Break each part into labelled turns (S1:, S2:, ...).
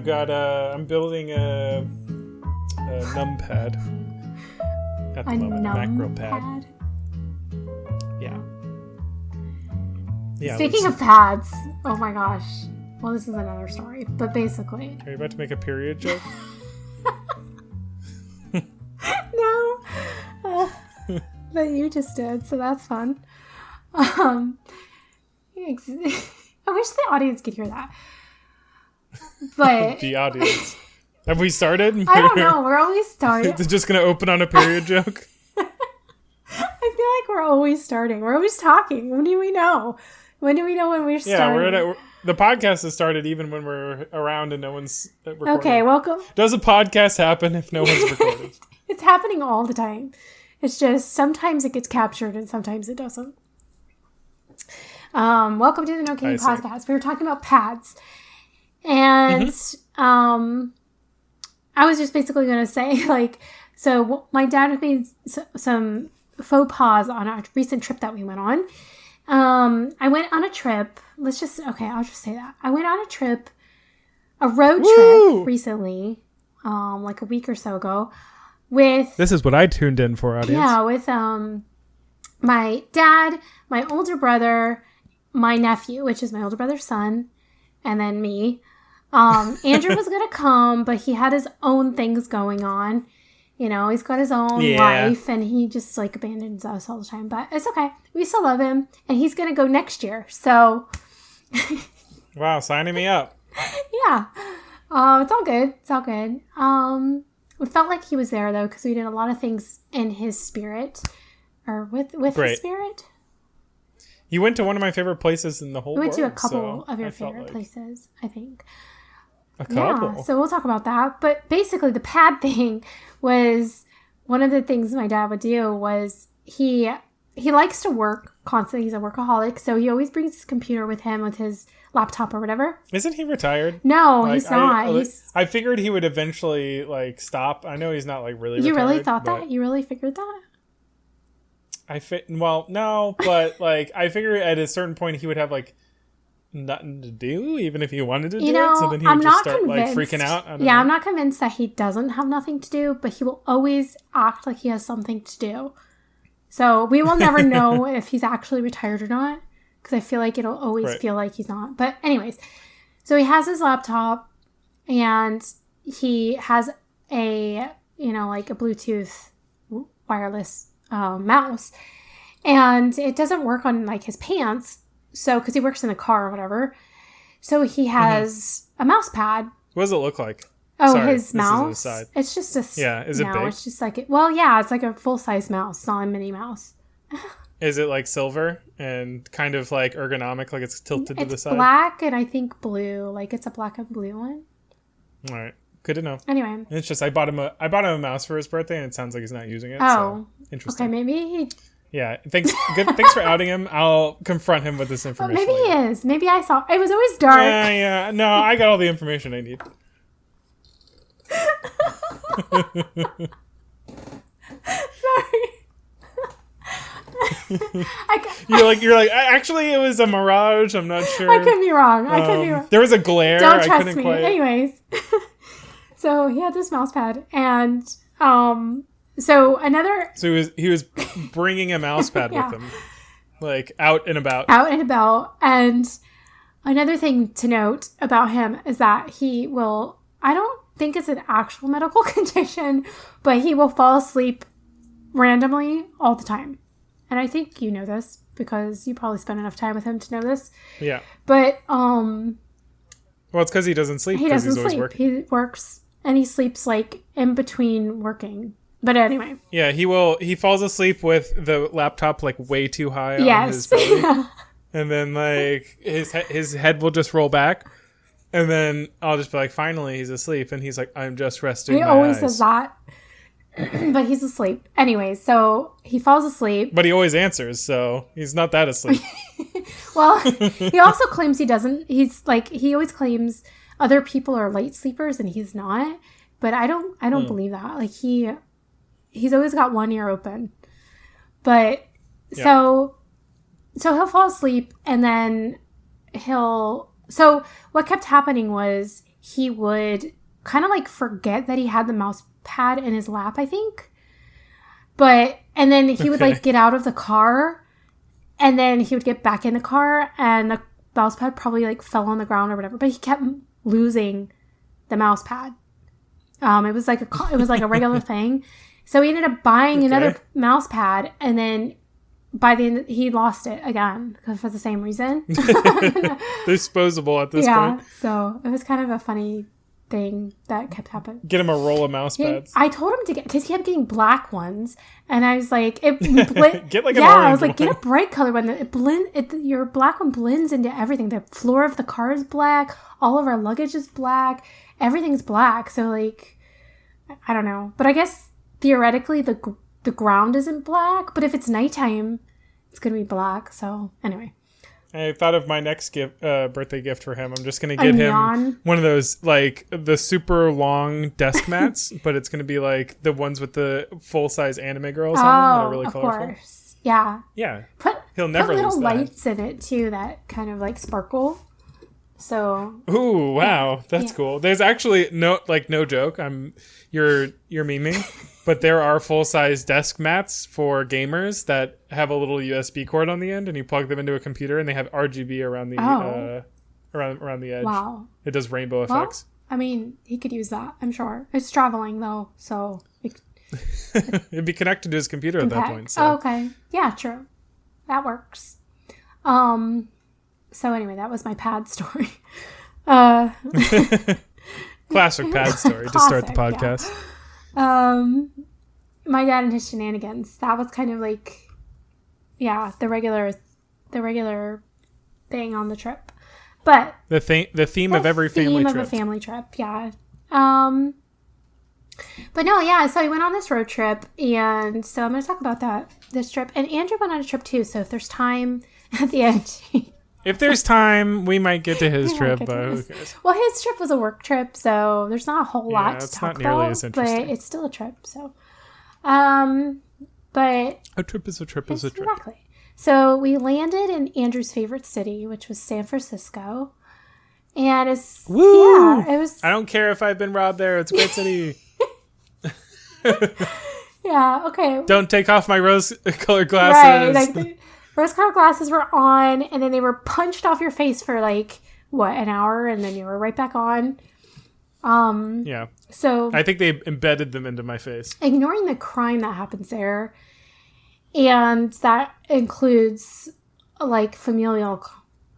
S1: I'm building a numpad at the moment. A macro pad. Yeah. Yeah.
S2: Speaking of pads, oh my gosh. Well, this is another story, but basically.
S1: Are you about to make a period joke?
S2: No. But you just did, so that's fun. I wish the audience could hear that. But
S1: the audience. Have we started?
S2: I don't know. We're always starting.
S1: It's just going to open on a period joke?
S2: I feel like we're always starting. We're always talking. When do we know? When do we know when we're starting?
S1: Yeah, the podcast has started even when we're around and no one's recording.
S2: Okay, welcome.
S1: Does a podcast happen if no one's recording?
S2: It's happening all the time. It's just sometimes it gets captured and sometimes it doesn't. Welcome to the No Kidding Podcast. We were talking about pads. And I was just basically going to say, so my dad made some faux pas on a recent trip that we went on. I went on a trip. I'll just say that. I went on a road trip recently, like a week or so ago, with...
S1: This is what I tuned in for, audience.
S2: Yeah, with my dad, my older brother, my nephew, which is my older brother's son, and then me. Andrew was going to come, but he had his own things going on. You know, he's got his own life, and he just, abandons us all the time. But it's okay. We still love him, and he's going to go next year, so...
S1: Wow, signing me up.
S2: Yeah. It's all good. It's all good. It felt like he was there, though, because we did a lot of things in his spirit, or with his spirit.
S1: You went to one of my favorite places in the whole world.
S2: We went to a couple of your favorite places, I think.
S1: A couple?
S2: Yeah, so we'll talk about that. But basically, the pad thing was one of the things my dad would do was he likes to work constantly. He's a workaholic, so he always brings his computer with him with his laptop or whatever.
S1: Isn't he retired?
S2: No, he's not.
S1: I figured he would eventually stop. I know he's not really
S2: You
S1: retired.
S2: really thought that? You really figured that?
S1: No, but I figured at a certain point he would have nothing to do, even if he wanted to do it. So then he would just start freaking out.
S2: I'm not convinced that he doesn't have nothing to do, but he will always act like he has something to do. So we will never know if he's actually retired or not, because I feel like it'll always feel like he's not. But anyways, so he has his laptop and he has a Bluetooth wireless mouse, and it doesn't work on his pants. So, because he works in a car or whatever. So he has a mouse pad.
S1: What does it look like?
S2: Oh,
S1: Sorry,
S2: his mouse? It's just a...
S1: Yeah, is it big?
S2: It's just it's like a full-size mouse, not a mini mouse.
S1: Is it silver and kind of ergonomic, it's tilted to the side?
S2: It's black and I think blue. It's a black and blue one.
S1: All right. Good to know.
S2: Anyway.
S1: It's just I bought him a mouse for his birthday and it sounds like he's not using it. Oh. So, interesting.
S2: Okay, maybe he...
S1: Yeah, thanks for outing him. I'll confront him with this information.
S2: Maybe he is. Maybe I saw... It was always dark.
S1: Yeah. No, I got all the information I need.
S2: Sorry.
S1: You're like, actually, it was a mirage. I'm not sure.
S2: I could be wrong.
S1: There was a glare.
S2: Don't trust me. Anyways. So he had this mouse pad and... So
S1: he was bringing a mouse pad with him, out and about.
S2: And another thing to note about him is that he will, I don't think it's an actual medical condition, but he will fall asleep randomly all the time. And I think you know this because you probably spent enough time with him to know this. Yeah. But
S1: well, it's because he doesn't sleep.
S2: He doesn't sleep. He works and he sleeps in between working. But anyway.
S1: Yeah, he falls asleep with the laptop way too high on his belly. And then his head will just roll back. And then I'll just be finally he's asleep. And he's I'm just resting my eyes.
S2: He always says that. But he's asleep. Anyway, so he falls asleep.
S1: But he always answers, so he's not that asleep.
S2: Well, he also claims he doesn't. He's he always claims other people are light sleepers and he's not. But I don't believe that. He's always got one ear open. But so he'll fall asleep and then so what kept happening was he would kind of like forget that he had the mouse pad in his lap, I think. And then he would like get out of the car, and then he would get back in the car, and the mouse pad probably like fell on the ground or whatever. But he kept losing the mouse pad. It was like a regular thing. So he ended up buying another mouse pad, and then by the end, he lost it again for the same reason.
S1: Disposable at this point.
S2: Yeah, so it was kind of a funny thing that kept happening.
S1: Get him a roll of mouse pads.
S2: I told him to get, because he kept getting black ones, and I was like,
S1: get like an orange
S2: I was like,
S1: one.
S2: get a bright color one. Your black one blends into everything. The floor of the car is black. All of our luggage is black. Everything's black. So like, I don't know, but I guess theoretically the ground isn't black, but if it's nighttime, it's gonna be black. So anyway.
S1: I thought of my next birthday gift for him. I'm just going to get him one of those, like, the super long desk mats, but it's going to be, like, the ones with the full-size anime girls on them that are really colorful. Of course.
S2: Yeah.
S1: Yeah.
S2: He'll never lose that. Put little lights in it, too, that kind of, like, sparkle. So.
S1: Ooh, wow. That's cool. There's actually no joke. You're memeing. But there are full-size desk mats for gamers that have a little USB cord on the end, and you plug them into a computer, and they have RGB around the around the edge.
S2: Wow!
S1: It does rainbow effects.
S2: I mean, he could use that. I'm sure. It's traveling though, so
S1: it'd be connected to his computer at that point. So.
S2: Oh, okay. Yeah, true. That works. So anyway, that was my pad story.
S1: Classic pad story to start the podcast.
S2: Yeah. My dad and his shenanigans. That was kind of like, the regular thing on the trip. But
S1: the theme of every family trip.
S2: Theme of a family trip, yeah. But no, yeah. So we went on this road trip, and so I'm going to talk about this trip. And Andrew went on a trip too. So if there's time at the end.
S1: If there's time, we might get to his trip, but who cares?
S2: Well, his trip was a work trip, so there's not a whole lot to talk about, but it's still a trip, so. But
S1: a trip is a trip is a trip.
S2: Exactly. So we landed in Andrew's favorite city, which was San Francisco, and it was.
S1: I don't care if I've been robbed there. It's a great city.
S2: Yeah. Okay.
S1: Don't take off my rose-colored glasses.
S2: Right. Like rose-colored glasses were on, and then they were punched off your face for like an hour, and then you were right back on.
S1: Yeah.
S2: So
S1: I think they embedded them into my face.
S2: Ignoring the crime that happens there, and that includes like familial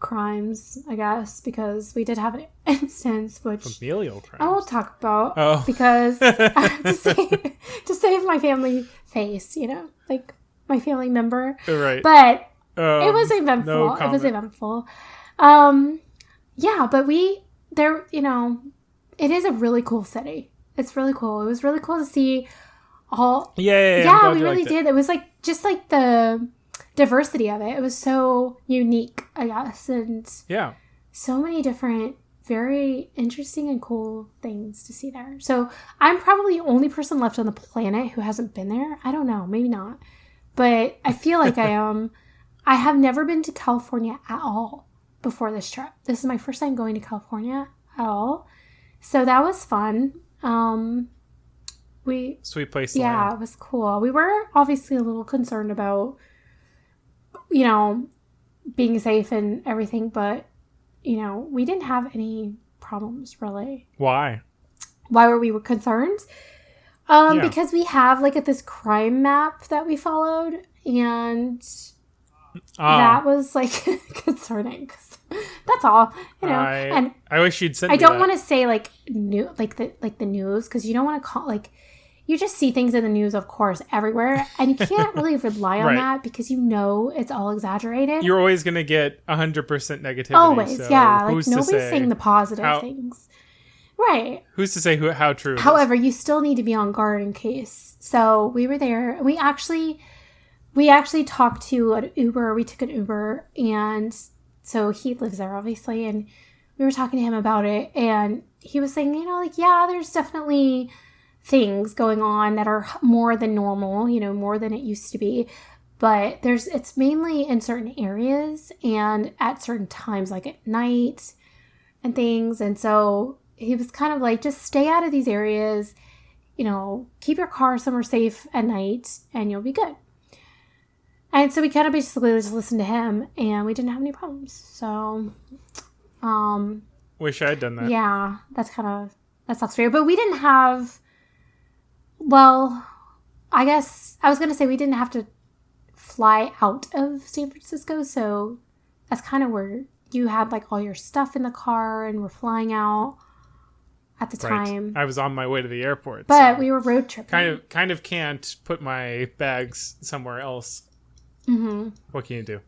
S2: crimes, I guess, because we did have an instance which
S1: familial crimes
S2: I won't talk about because to save my family face, like my family member.
S1: Right.
S2: But it was eventful. No comment. It was eventful. Yeah, but it is a really cool city. It's really cool. It was really cool to see all. Yeah, we really did. It was like just like the diversity of it. It was so unique, I guess, and so many different, very interesting and cool things to see there. So I'm probably the only person left on the planet who hasn't been there. I don't know, maybe not, but I feel like I am. I have never been to California at all before this trip. This is my first time going to California at all. So that was fun.
S1: Sweet place.
S2: Yeah, it was cool. We were obviously a little concerned about, being safe and everything, but, we didn't have any problems really.
S1: Why?
S2: Why were we concerned? Because we have like this crime map that we followed, and that was like concerning. That's all, and
S1: I wish you'd send me
S2: I don't
S1: that.
S2: want to say like the news, because you don't want to call you just see things in the news, of course, everywhere, and you can't really rely on that because it's all exaggerated.
S1: You're always going to get 100% negativity.
S2: Always,
S1: so
S2: yeah. Like nobody's saying the positive things, right?
S1: Who's to say how true?
S2: However, you still need to be on guard in case. So we were there. We actually talked to an Uber. We took an Uber, and so he lives there, obviously, and we were talking to him about it, and he was saying, there's definitely things going on that are more than normal, more than it used to be, but it's mainly in certain areas and at certain times, like at night and things. And so he was kind of like, just stay out of these areas, you know, keep your car somewhere safe at night and you'll be good. And so we kind of basically just listened to him and we didn't have any problems. So,
S1: wish I'd done that.
S2: Yeah, that sucks for you. But we didn't have, well, I guess I was going to say we didn't have to fly out of San Francisco. So that's kind of where you had like all your stuff in the car and were flying out at the time.
S1: I was on my way to the airport.
S2: But we were road tripping.
S1: Kind of can't put my bags somewhere else.
S2: Mm-hmm.
S1: What can you do?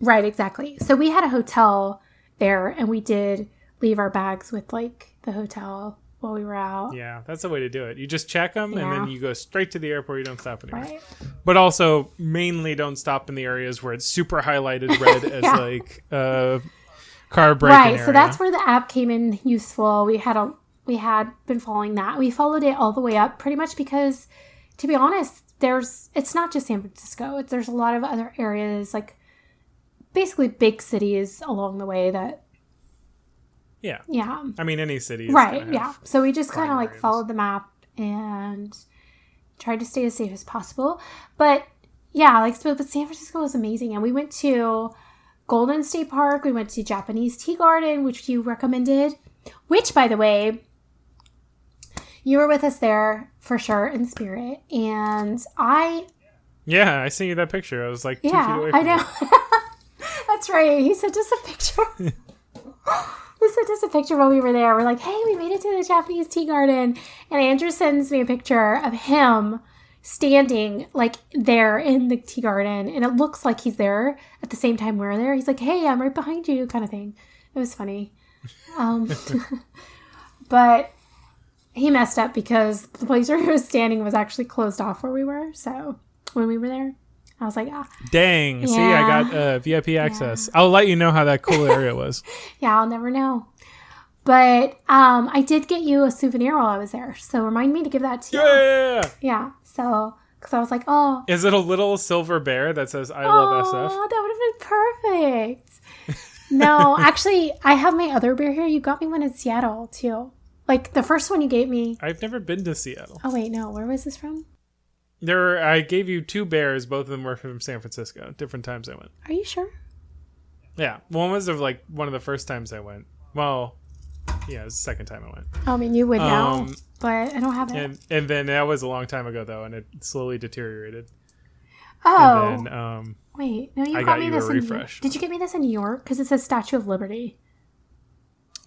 S2: Right, exactly. So we had a hotel there and we did leave our bags with like the hotel while we were out.
S1: Yeah, that's the way to do it. You just check them and then you go straight to the airport. You don't stop anywhere.
S2: Right.
S1: But also mainly don't stop in the areas where it's super highlighted red as like car break-in area.
S2: So that's where the app came in useful. We had been following that. We followed it all the way up pretty much because, to be honest, it's not just San Francisco. There's a lot of other areas, like basically big cities along the way that.
S1: Yeah.
S2: Yeah.
S1: I mean, any city.
S2: Right. Yeah. So we just kind of like followed the map and tried to stay as safe as possible. But yeah, but San Francisco was amazing. And we went to Golden State Park. We went to Japanese Tea Garden, which you recommended, which, by the way, you were with us there for sure in spirit. And
S1: yeah, I sent you that picture. I was like 2 feet away from
S2: I know. That's right. He sent us a picture. He sent us a picture while we were there. We're like, hey, we made it to the Japanese Tea Garden. And Andrew sends me a picture of him standing like there in the tea garden. And it looks like he's there at the same time we're there. He's like, hey, I'm right behind you kind of thing. It was funny. But he messed up because the place where he was standing was actually closed off where we were. So when we were there, I was like,
S1: dang. Yeah. See, I got VIP access. Yeah. I'll let you know how that cool area was.
S2: Yeah, I'll never know. But I did get you a souvenir while I was there. So remind me to give that to you.
S1: Yeah.
S2: Yeah. So, because I was like, oh.
S1: Is it a little silver bear that says, I love SF?
S2: Oh, that would have been perfect. No, actually, I have my other bear here. You got me one in Seattle, too. Like, the first one you gave me.
S1: I've never been to Seattle.
S2: Oh, wait, no. Where was this from?
S1: I gave you 2 bears. Both of them were from San Francisco. Different times I went.
S2: Are you sure?
S1: Yeah. One was one of the first times I went. Well, yeah, it was the second time I went.
S2: I mean, you would know, but I don't have it.
S1: And then that was a long time ago, though, and it slowly deteriorated.
S2: Oh.
S1: And then,
S2: wait. No, you
S1: I
S2: got me
S1: you
S2: this
S1: a refresh.
S2: Did you get me this in New York? Because it says Statue of Liberty.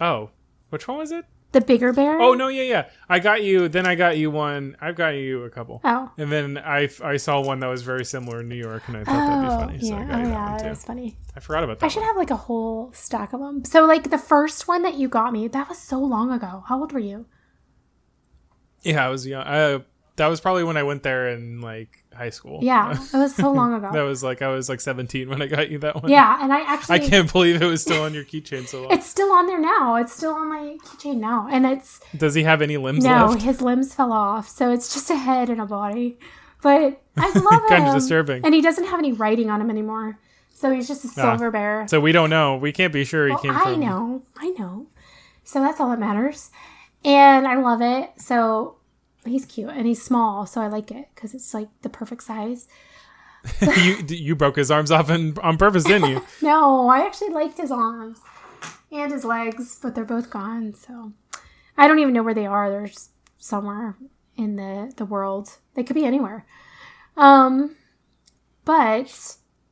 S1: Oh. Which one was it?
S2: The bigger bear?
S1: Oh, no, yeah. I got you one. I've got you a couple.
S2: Oh.
S1: And then I saw one that was very similar in New York, and I thought that'd be funny.
S2: Yeah.
S1: So I got you that one, too.
S2: That was funny.
S1: I forgot about that.
S2: I should have like a whole stack of them. So like the first one that you got me, that was so long ago. How old were you?
S1: Yeah, I was young. That was probably when I went there in like high school.
S2: Yeah, it was so long ago.
S1: I was like 17 when I got you that one.
S2: Yeah, and I
S1: can't believe it was still on your keychain so long.
S2: It's still on there now. It's still on my keychain now, and it's.
S1: Does he have any limbs left?
S2: No, his limbs fell off, so it's just a head and a body. But I love him.
S1: Kind of disturbing.
S2: And he doesn't have any writing on him anymore, so he's just a silver bear.
S1: So we don't know. We can't be sure he came from.
S2: I know. So that's all that matters, and I love it. So. He's cute and he's small, so I like it because it's like the perfect size.
S1: You broke his arms off on purpose, didn't you?
S2: No, I actually liked his arms and his legs, but they're both gone. So I don't even know where they are. They're somewhere in the world. They could be anywhere. But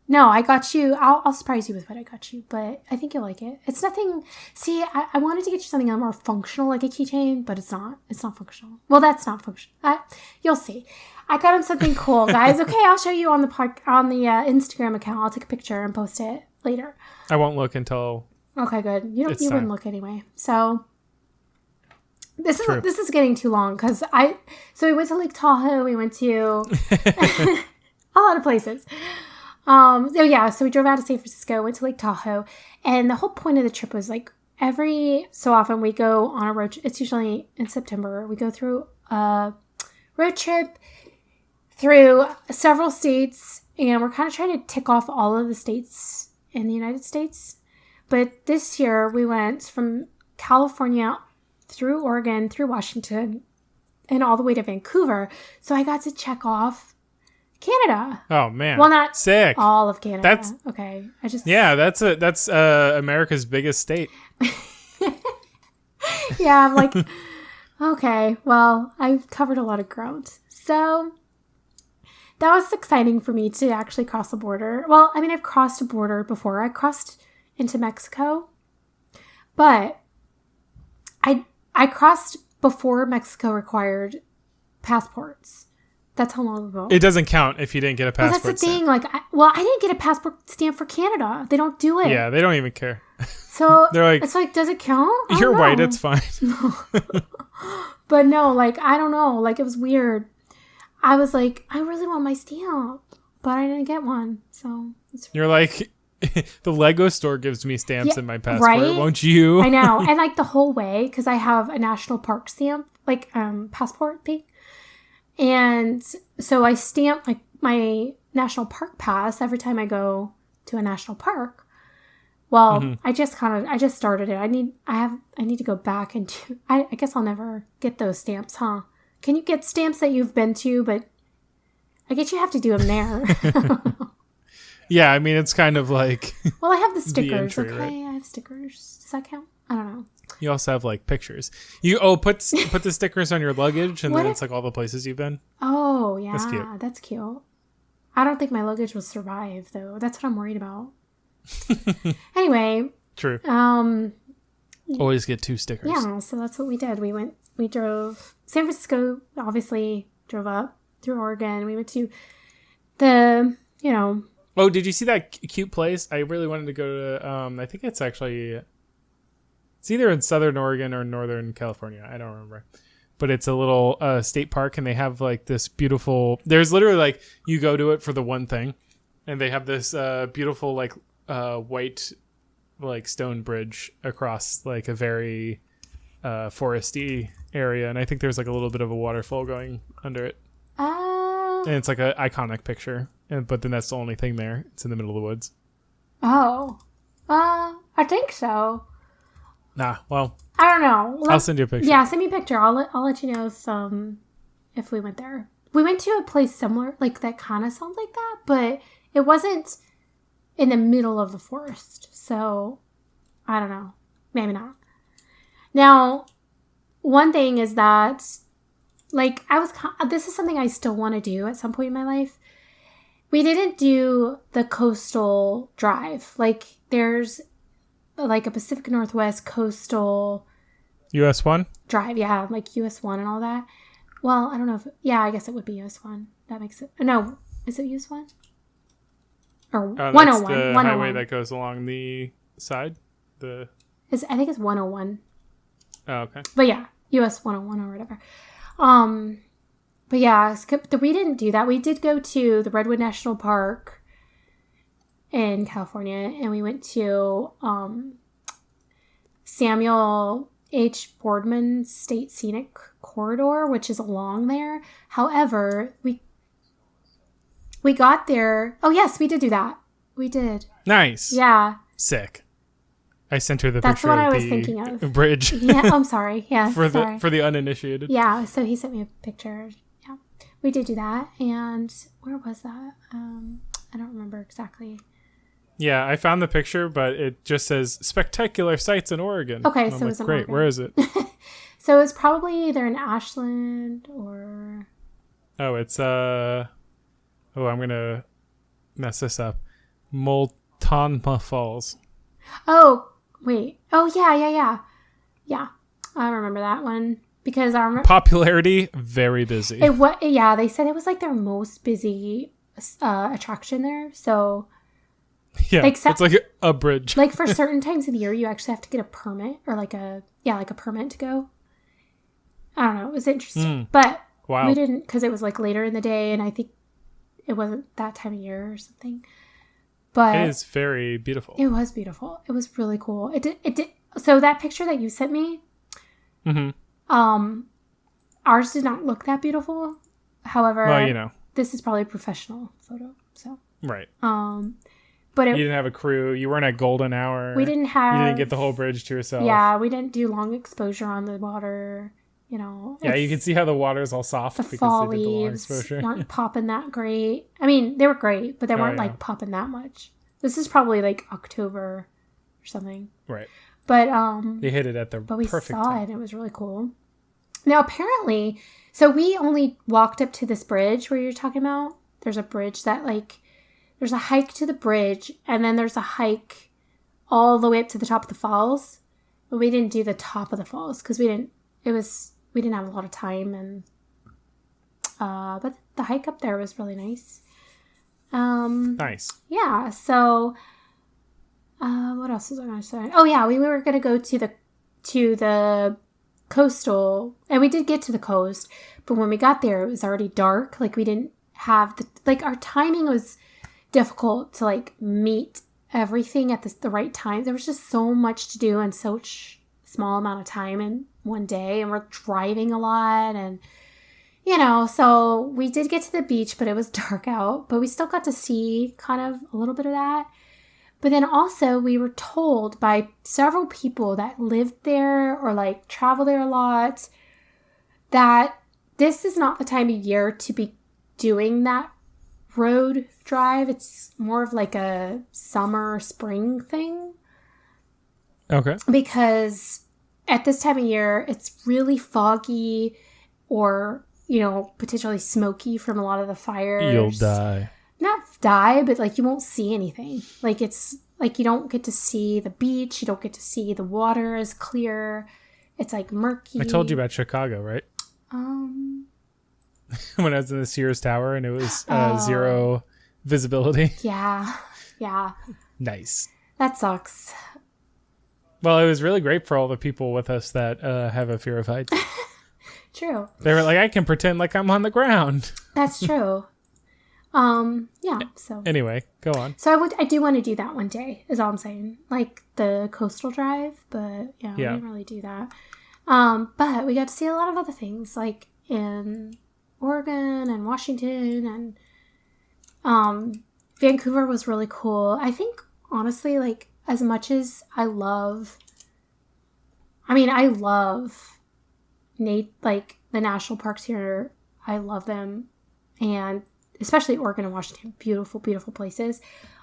S2: no, I got you. I'll surprise you with what I got you, but I think you'll like it. It's nothing. See, I wanted to get you something more functional, like a keychain, but it's not. It's not functional. Well, that's not functional. You'll see. I got him something cool, guys. Okay, I'll show you on the Instagram account. I'll take a picture and post it later.
S1: I won't look until.
S2: Okay, good. You wouldn't look anyway. So this is getting too long because we went to Lake Tahoe. We went to a lot of places. So we drove out of San Francisco, went to Lake Tahoe, and the whole point of the trip was like every so often we go on a road trip. It's usually in September. We go through a road trip through several states, and we're kind of trying to tick off all of the states in the United States. But this year we went from California through Oregon, through Washington, and all the way to Vancouver. So I got to check off Canada.
S1: Oh man.
S2: Well, not
S1: sick.
S2: All of Canada.
S1: That's
S2: okay.
S1: That's America's biggest state.
S2: Yeah, I'm like, okay, well, I've covered a lot of ground. So that was exciting for me to actually cross the border. Well, I mean, I've crossed a border before. I crossed into Mexico, but I crossed before Mexico required passports. That's how long ago.
S1: It doesn't count if you didn't get a passport.
S2: Well, that's the thing. Like, I didn't get a passport stamp for Canada. They don't do it.
S1: Yeah, they don't even care.
S2: So
S1: they're like,
S2: it's like, does it count?
S1: You're white. It's fine.
S2: But no, like, I don't know. Like, it was weird. I was like, I really want my stamp, but I didn't get one. So
S1: you're like, the Lego store gives me stamps in my passport.
S2: Right?
S1: Won't you?
S2: I know. And like the whole way, because I have a national park stamp, like passport thing. And so I stamp like my national park pass every time I go to a national park. Well, I just started it. I need to go back and do, I guess I'll never get those stamps, huh? Can you get stamps that you've been to, but I guess you have to do them there.
S1: Yeah, I mean, it's kind of like...
S2: Well, I have the stickers,
S1: entry,
S2: okay?
S1: right?
S2: I have stickers. Does that count? I don't know.
S1: You also have, like, pictures. You put the stickers on your luggage, and then it's, like, all the places you've been.
S2: Oh, yeah.
S1: That's cute.
S2: That's cute. I don't think my luggage will survive, though. That's what I'm worried about. Anyway.
S1: True. Always get 2 stickers.
S2: Yeah, so that's what we did. We drove... San Francisco, obviously, drove up through Oregon. We went to the,
S1: Oh, did you see that cute place? I really wanted to go to, I think it's actually, it's either in Southern Oregon or Northern California. I don't remember. But it's a little state park, and they have like this beautiful, there's literally like, you go to it for the one thing, and they have this beautiful like white like stone bridge across like a very foresty area. And I think there's like a little bit of a waterfall going under it. And it's like an iconic picture. But then that's the only thing there. It's in the middle of the woods.
S2: Oh. I think so.
S1: Nah, well.
S2: I don't know.
S1: I'll send you a picture.
S2: Yeah, send me a picture. I'll let you know if we went there. We went to a place similar, like that kind of sounds like that, but it wasn't in the middle of the forest. So, I don't know. Maybe not. Now, one thing is that, like, this is something I still want to do at some point in my life. We didn't do the coastal drive. Like, there's, like, a Pacific Northwest coastal...
S1: US 1?
S2: Drive, yeah. Like, US 1 and all that. Well, I don't know if... Yeah, I guess it would be US 1. That makes it... No, is it US 1? Or 101.
S1: That's the
S2: 101.
S1: highway that goes along the side? I
S2: think it's 101.
S1: Oh, okay.
S2: But yeah, US 101 or whatever. But yeah, we didn't do that. We did go to the Redwood National Park in California, and we went to Samuel H. Boardman State Scenic Corridor, which is along there. However, we got there. Oh, yes, we did do that. We did.
S1: Nice.
S2: Yeah.
S1: Sick. I sent her the
S2: That's
S1: picture
S2: what I
S1: of
S2: was
S1: the
S2: thinking of.
S1: Bridge.
S2: Yeah, I'm sorry. Yeah,
S1: for the uninitiated.
S2: Yeah, so he sent me a picture. Yeah, we did do that. And where was that? I don't remember exactly.
S1: Yeah, I found the picture, but it just says spectacular sights in Oregon.
S2: Okay,
S1: so
S2: it was in
S1: great.
S2: Oregon.
S1: Where is it?
S2: So it's probably either in Ashland or...
S1: Oh, it's I'm gonna mess this up. Multnomah Falls.
S2: Oh, wait. Oh, yeah. Yeah, I remember that one because I remember...
S1: Popularity, very busy.
S2: Yeah, they said it was like their most busy attraction there, so...
S1: Yeah, it's like a bridge.
S2: Like for certain times of the year, you actually have to get a permit or like a permit to go. I don't know. It was interesting. But we didn't because it was like later in the day and I think it wasn't that time of year or something. But
S1: it is very beautiful.
S2: It was beautiful. It was really cool. It did. So that picture that you sent me, ours did not look that beautiful. However,
S1: well,
S2: this is probably a professional photo. So
S1: right.
S2: But
S1: you didn't have a crew. You weren't at golden hour.
S2: We didn't have...
S1: You didn't get the whole bridge to yourself.
S2: Yeah, we didn't do long exposure on the water, you know.
S1: Yeah, you can see how the water's all soft because
S2: fall
S1: they did the long
S2: leaves
S1: exposure.
S2: weren't popping that great. I mean, they were great, but they weren't like popping that much. This is probably like October or something.
S1: Right.
S2: But
S1: they hit it at the
S2: but we
S1: perfect
S2: saw
S1: time.
S2: it. It was really cool. Now, apparently, so we only walked up to this bridge where you're talking about. There's a bridge that like, there's a hike to the bridge, and then there's a hike all the way up to the top of the falls. But we didn't do the top of the falls because we didn't have a lot of time, and but the hike up there was really nice.
S1: Nice.
S2: Yeah. So, what else was I going to say? Oh yeah, we were going to go to the coastal, and we did get to the coast, but when we got there, it was already dark. Like we didn't have our timing was difficult to like meet everything at the right time. There was just so much to do in such small amount of time in one day, and we're driving a lot, and you know, so we did get to the beach, but it was dark out, but we still got to see kind of a little bit of that. But then also we were told by several people that lived there or like travel there a lot that this is not the time of year to be doing that road drive. It's more of like a summer, spring thing.
S1: Okay.
S2: Because at this time of year, it's really foggy or, you know, potentially smoky from a lot of the fires.
S1: You'll die.
S2: Not die, but like you won't see anything. Like it's like you don't get to see the beach. You don't get to see the water as clear. It's like murky.
S1: I told you about Chicago, right? When I was in the Sears Tower and it was zero visibility.
S2: Yeah. Yeah.
S1: Nice.
S2: That sucks.
S1: Well, it was really great for all the people with us that have a fear of heights.
S2: True.
S1: They were like, I can pretend like I'm on the ground.
S2: That's true. Yeah, so.
S1: Anyway, go on.
S2: So I do want to do that one day, is all I'm saying. Like the coastal drive, but yeah, we didn't really do that. But we got to see a lot of other things, like in Oregon and Washington, and Vancouver was really cool. I think, honestly, like, as much as I love like the national parks here. I love them, and especially Oregon and Washington, beautiful, beautiful places.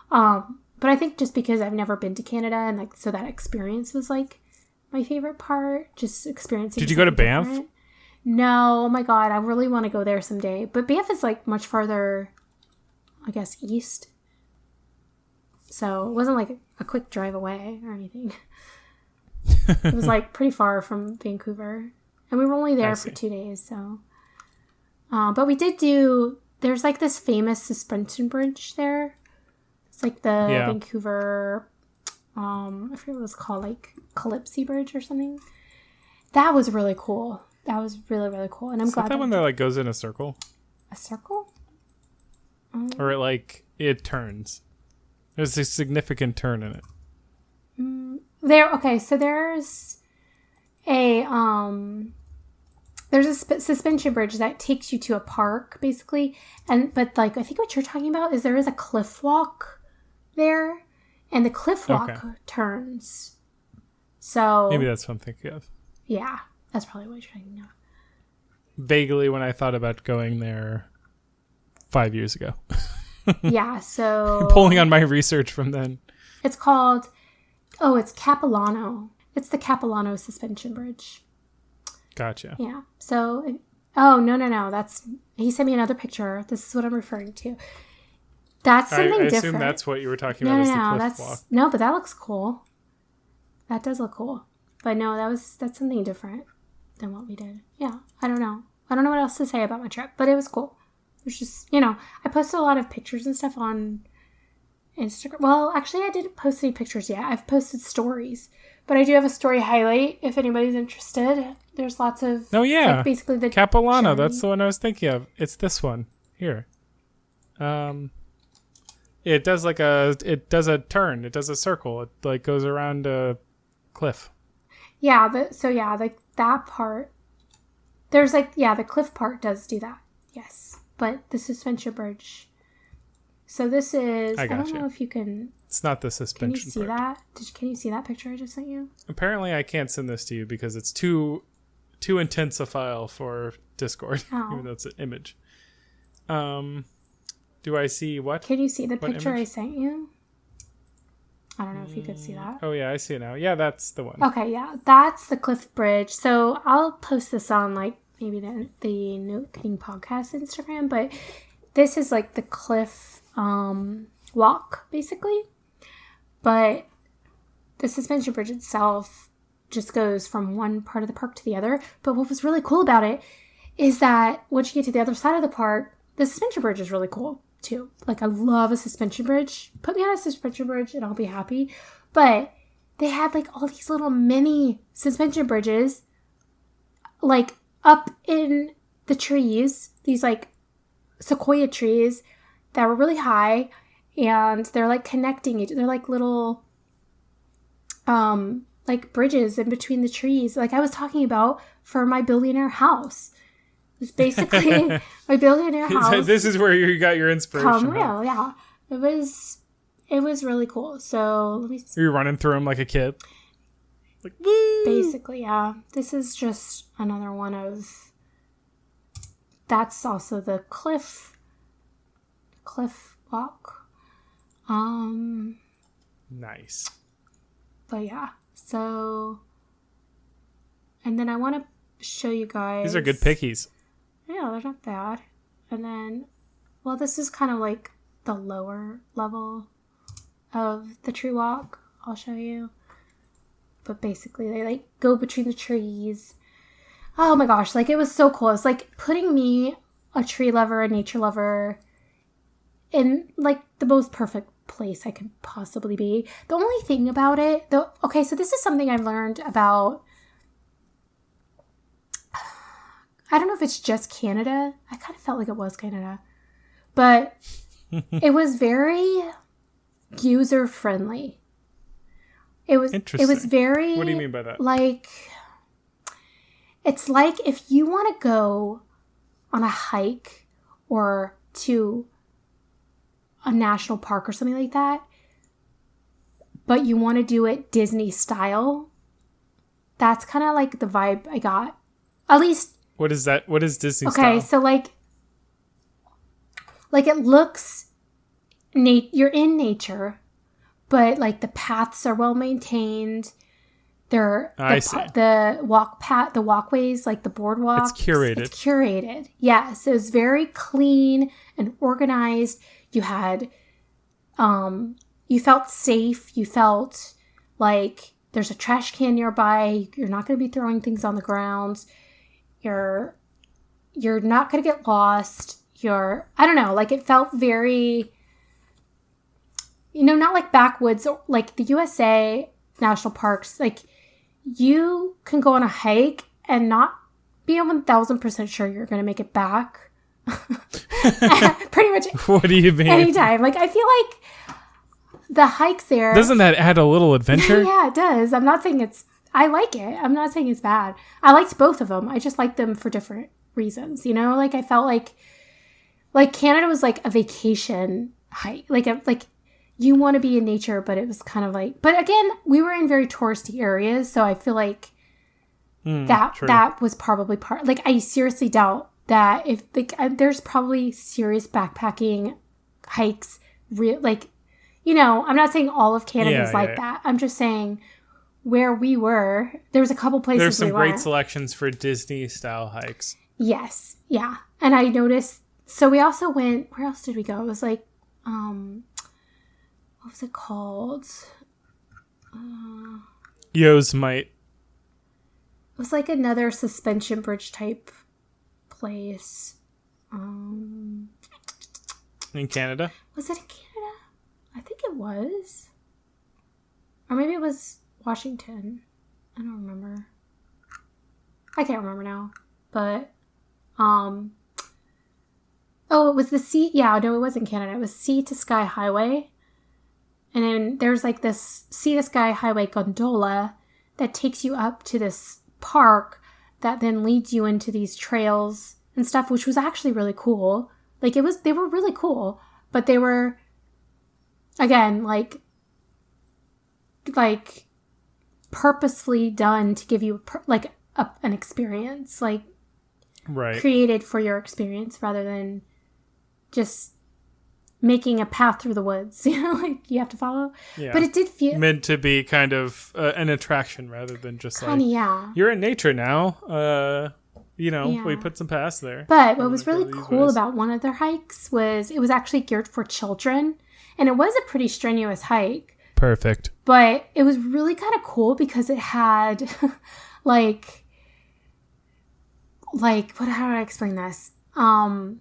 S2: But I think just because I've never been to Canada, and like so that experience was like my favorite part. Just experiencing.
S1: Did you go to Banff?
S2: Different. No, oh my god, I really want to go there someday. But Banff is like much farther, I guess, east. So it wasn't like a quick drive away or anything. It was like pretty far from Vancouver. And we were only there for 2 days, so. But we did there's like this famous suspension bridge there. It's like the Vancouver, I forget what it was called, like Calypsy Bridge or something. That was really cool. That was really, really cool. And I'm glad
S1: that one that like goes in a circle?
S2: A circle?
S1: Or it turns. There's a significant turn in it.
S2: So there's a suspension bridge that takes you to a park, basically. But like, I think what you're talking about is there is a cliff walk there, and the cliff walk turns. So
S1: maybe that's what I'm thinking of.
S2: Yeah, that's probably what you're thinking of.
S1: Vaguely, when I thought about going there 5 years ago.
S2: Yeah, so
S1: pulling on my research from then.
S2: It's called, it's Capilano. It's the Capilano Suspension Bridge.
S1: Gotcha.
S2: Yeah. So, no. He sent me another picture. This is what I'm referring to. That's something different. I assume
S1: that's what you were talking about. The cliff walk.
S2: No, but that looks cool. That does look cool. But no, that's something different than what we did. Yeah. I don't know what else to say about my trip, but it was cool. It was just, I posted a lot of pictures and stuff on Instagram. Well, actually, I didn't post any pictures yet. I've posted stories. But I do have a story highlight if anybody's interested. There's lots of...
S1: Oh, yeah.
S2: Like, basically the
S1: Capilano,
S2: journey.
S1: That's the one I was thinking of. It's this one. Here. It does it does a turn. It does a circle. It like goes around a cliff.
S2: Yeah, that part. There's the cliff part does do that. Yes. But the suspension bridge. So this is... I don't know if you can...
S1: It's not the suspension.
S2: Can you see that? Can you see that picture I just sent you?
S1: Apparently, I can't send this to you because it's too intense a file for Discord, even though it's an image. Do I see what?
S2: Can you see the picture I sent you? I don't know if you could see that.
S1: Oh, yeah, I see it now. Yeah, that's the one.
S2: Okay, yeah. That's the Cliff Bridge. So I'll post this on, like, maybe the Note Getting Podcast Instagram, but this is, like, the cliff walk, basically. But the suspension bridge itself just goes from one part of the park to the other. But what was really cool about it is that once you get to the other side of the park, the suspension bridge is really cool, too. Like, I love a suspension bridge. Put me on a suspension bridge and I'll be happy. But they had, like, all these little mini suspension bridges, like, up in the trees. These, like, sequoia trees that were really high. And they're, like, connecting each. They're, like, little, like, bridges in between the trees. Like I was talking about for my billionaire house. It's basically my billionaire house.
S1: This is where you got your inspiration.
S2: Come real, yeah. It was really cool. So let me see.
S1: You're running through them like a kid. Like, woo!
S2: Basically, yeah. This is just another one of. That's also the cliff walk.
S1: Nice.
S2: But yeah, so, and then I want to show you guys.
S1: These are good pickies.
S2: Yeah, they're not bad. And then, well, this is kind of like the lower level of the tree walk. I'll show you. But basically, they like go between the trees. Oh my gosh, like it was so cool. It's like putting me, a tree lover, a nature lover, in like the most perfect place I could possibly be. The only thing about it, though, okay, so this is something I learned about. I don't know if it's just Canada. I kind of felt like it was Canada, but it was very user friendly. It was very.
S1: What do you mean by that?
S2: Like, it's like if you want to go on a hike or to a national park or something like that, but you want to do it Disney style. That's kind of like the vibe I got. At least.
S1: What is that? What is Disney style?
S2: Okay, so like it looks, you're in nature, but like the paths are well maintained. The walkways, like the boardwalk.
S1: It's curated.
S2: It's curated. Yes, it was very clean and organized. You had, you felt safe. You felt like there's a trash can nearby. You're not going to be throwing things on the ground. You're not going to get lost. I don't know, like it felt very, not like backwoods, like the USA national parks. Like you can go on a hike and not be 1,000% sure you're going to make it back. Pretty much.
S1: What do you mean?
S2: Anytime. Like I feel like the hikes there.
S1: Doesn't that add a little adventure?
S2: Yeah, it does. I'm not saying I like it. I'm not saying it's bad. I liked both of them. I just liked them for different reasons. Like I felt like Canada was like a vacation hike. Like you want to be in nature, but it was kind of like. But again, we were in very touristy areas, so I feel like that was probably part. Like I seriously doubt that if there's probably serious backpacking hikes. I'm not saying all of Canada is that. I'm just saying. Where we were, there was a couple places.
S1: There's some great selections for Disney style hikes.
S2: Yes, yeah, and I noticed. So we also went. Where else did we go? It was like, what was it called?
S1: Yosemite.
S2: It was like another suspension bridge type place.
S1: In Canada?
S2: Was it in Canada? I think it was, or maybe it was. Washington. I don't remember. I can't remember now. But, it was the sea. Yeah, no, it wasn't Canada. It was Sea to Sky Highway. And then there's like this Sea to Sky Highway gondola that takes you up to this park that then leads you into these trails and stuff, which was actually really cool. Like they were really cool, but they were, again, like, like purposefully done to give you an experience, like created for your experience rather than just making a path through the woods, like you have to follow. Yeah. But it did feel
S1: meant to be kind of an attraction rather than just
S2: kinda,
S1: you're in nature now. We put some paths there.
S2: But what was really cool about one of their hikes was it was actually geared for children, and it was a pretty strenuous hike.
S1: Perfect.
S2: But it was really kind of cool because it had like how do I explain this? Like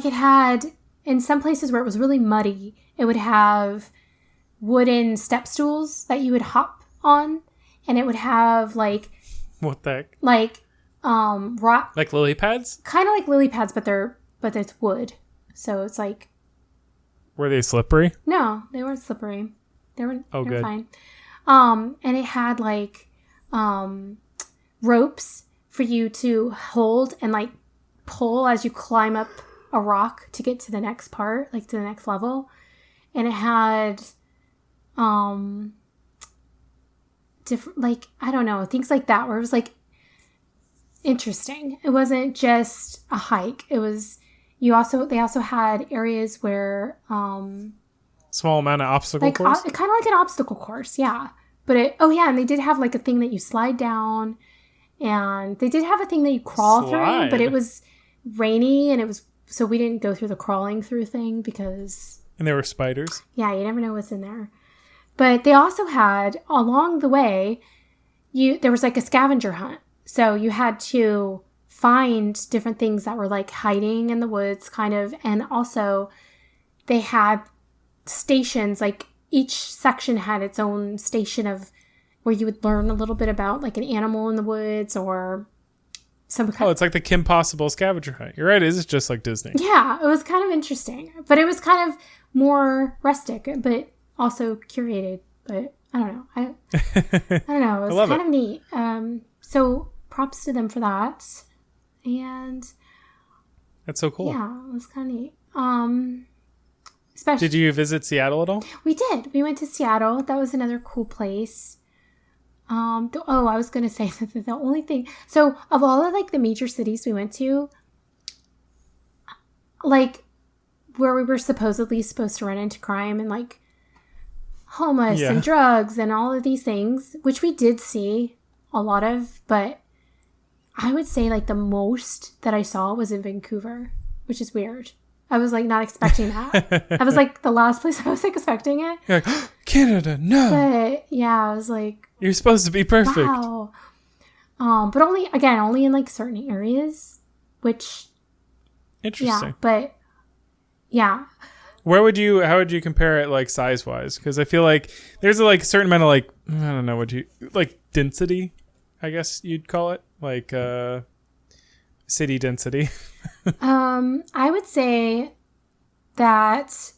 S2: it had, in some places where it was really muddy, it would have wooden step stools that you would hop on, and it would have like
S1: what the heck?
S2: Like rock,
S1: like lily pads?
S2: Kind of like lily pads, but it's wood. So it's like,
S1: were they slippery?
S2: No, they weren't slippery. They were
S1: good.
S2: Fine. And it had like ropes for you to hold and like pull as you climb up a rock to get to the next part, like to the next level. And it had different, like, I don't know, things like that where it was like interesting. It wasn't just a hike. It was they also had areas where
S1: small amount of obstacle course?
S2: Kind of like an obstacle course, yeah. But and they did have like a thing that you slide down, and they did have a thing that you crawl through, but it was rainy, and so we didn't go through the crawling through thing because...
S1: And there were spiders?
S2: Yeah, you never know what's in there. But they also had, along the way, there was like a scavenger hunt. So you had to find different things that were like hiding in the woods, kind of. And also they had stations, like each section had its own station of where you would learn a little bit about like an animal in the woods or...
S1: it's like the Kim Possible scavenger hunt. You're right, it is just like Disney.
S2: Yeah, it was kind of interesting. But it was kind of more rustic, but also curated. But I don't know. I don't know. It was kind of neat. So props to them for that. And
S1: that's so cool.
S2: Yeah, it was kind of neat. Especially,
S1: did you visit Seattle at all?
S2: We did. We went to Seattle. That was another cool place. I was going to say that the only thing... So, of all of, like, the major cities we went to, like, where we were supposed to run into crime and, like, homeless and drugs and all of these things, which we did see a lot of, but I would say, like, the most that I saw was in Vancouver, which is weird. I was, like, not expecting that. I was, like, the last place I was expecting it.
S1: You're like, Canada, no!
S2: But, yeah, I was, like...
S1: You're supposed to be perfect.
S2: Wow. But only in like certain areas, which
S1: interesting.
S2: Yeah, but yeah.
S1: How would you compare it like size wise? Because I feel like there's a like certain amount of like I don't know like density, I guess you'd call it, like city density.
S2: I would say that.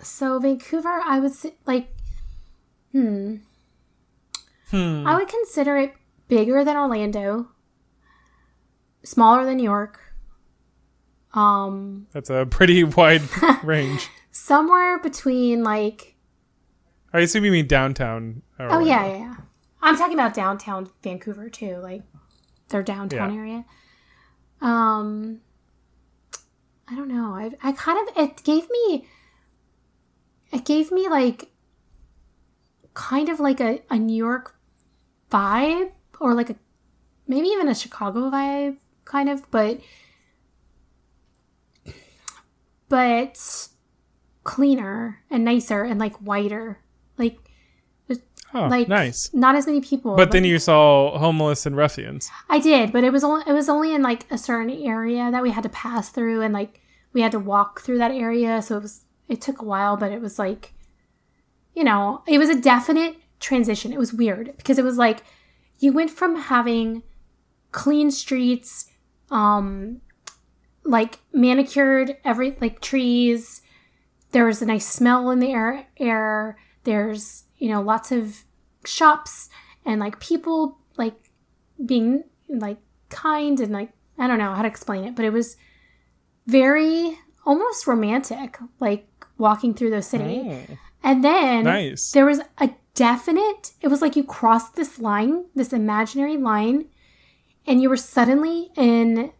S2: So Vancouver, I would say like. I would consider it bigger than Orlando, smaller than New York.
S1: That's a pretty wide range.
S2: Somewhere between like...
S1: I assume you mean downtown.
S2: Orlando. Oh, yeah. I'm talking about downtown Vancouver, too. Like, their downtown area. I don't know. I kind of... It gave me like... kind of like a New York vibe, or like maybe even a Chicago vibe, kind of, but cleaner and nicer and like whiter, like
S1: nice.
S2: Not as many people.
S1: But then you saw homeless and ruffians.
S2: I did, but it was only in like a certain area that we had to pass through, and like we had to walk through that area, so it took a while, but it was like, you know, it was a definite transition. It was weird because it was like you went from having clean streets, like manicured trees. There was a nice smell in the air. There's, you know, lots of shops and like people like being like kind and like, I don't know how to explain it, but it was very almost romantic, like walking through the city. And then
S1: nice.
S2: There was a definite, it was like you crossed this line, this imaginary line, and you were suddenly in,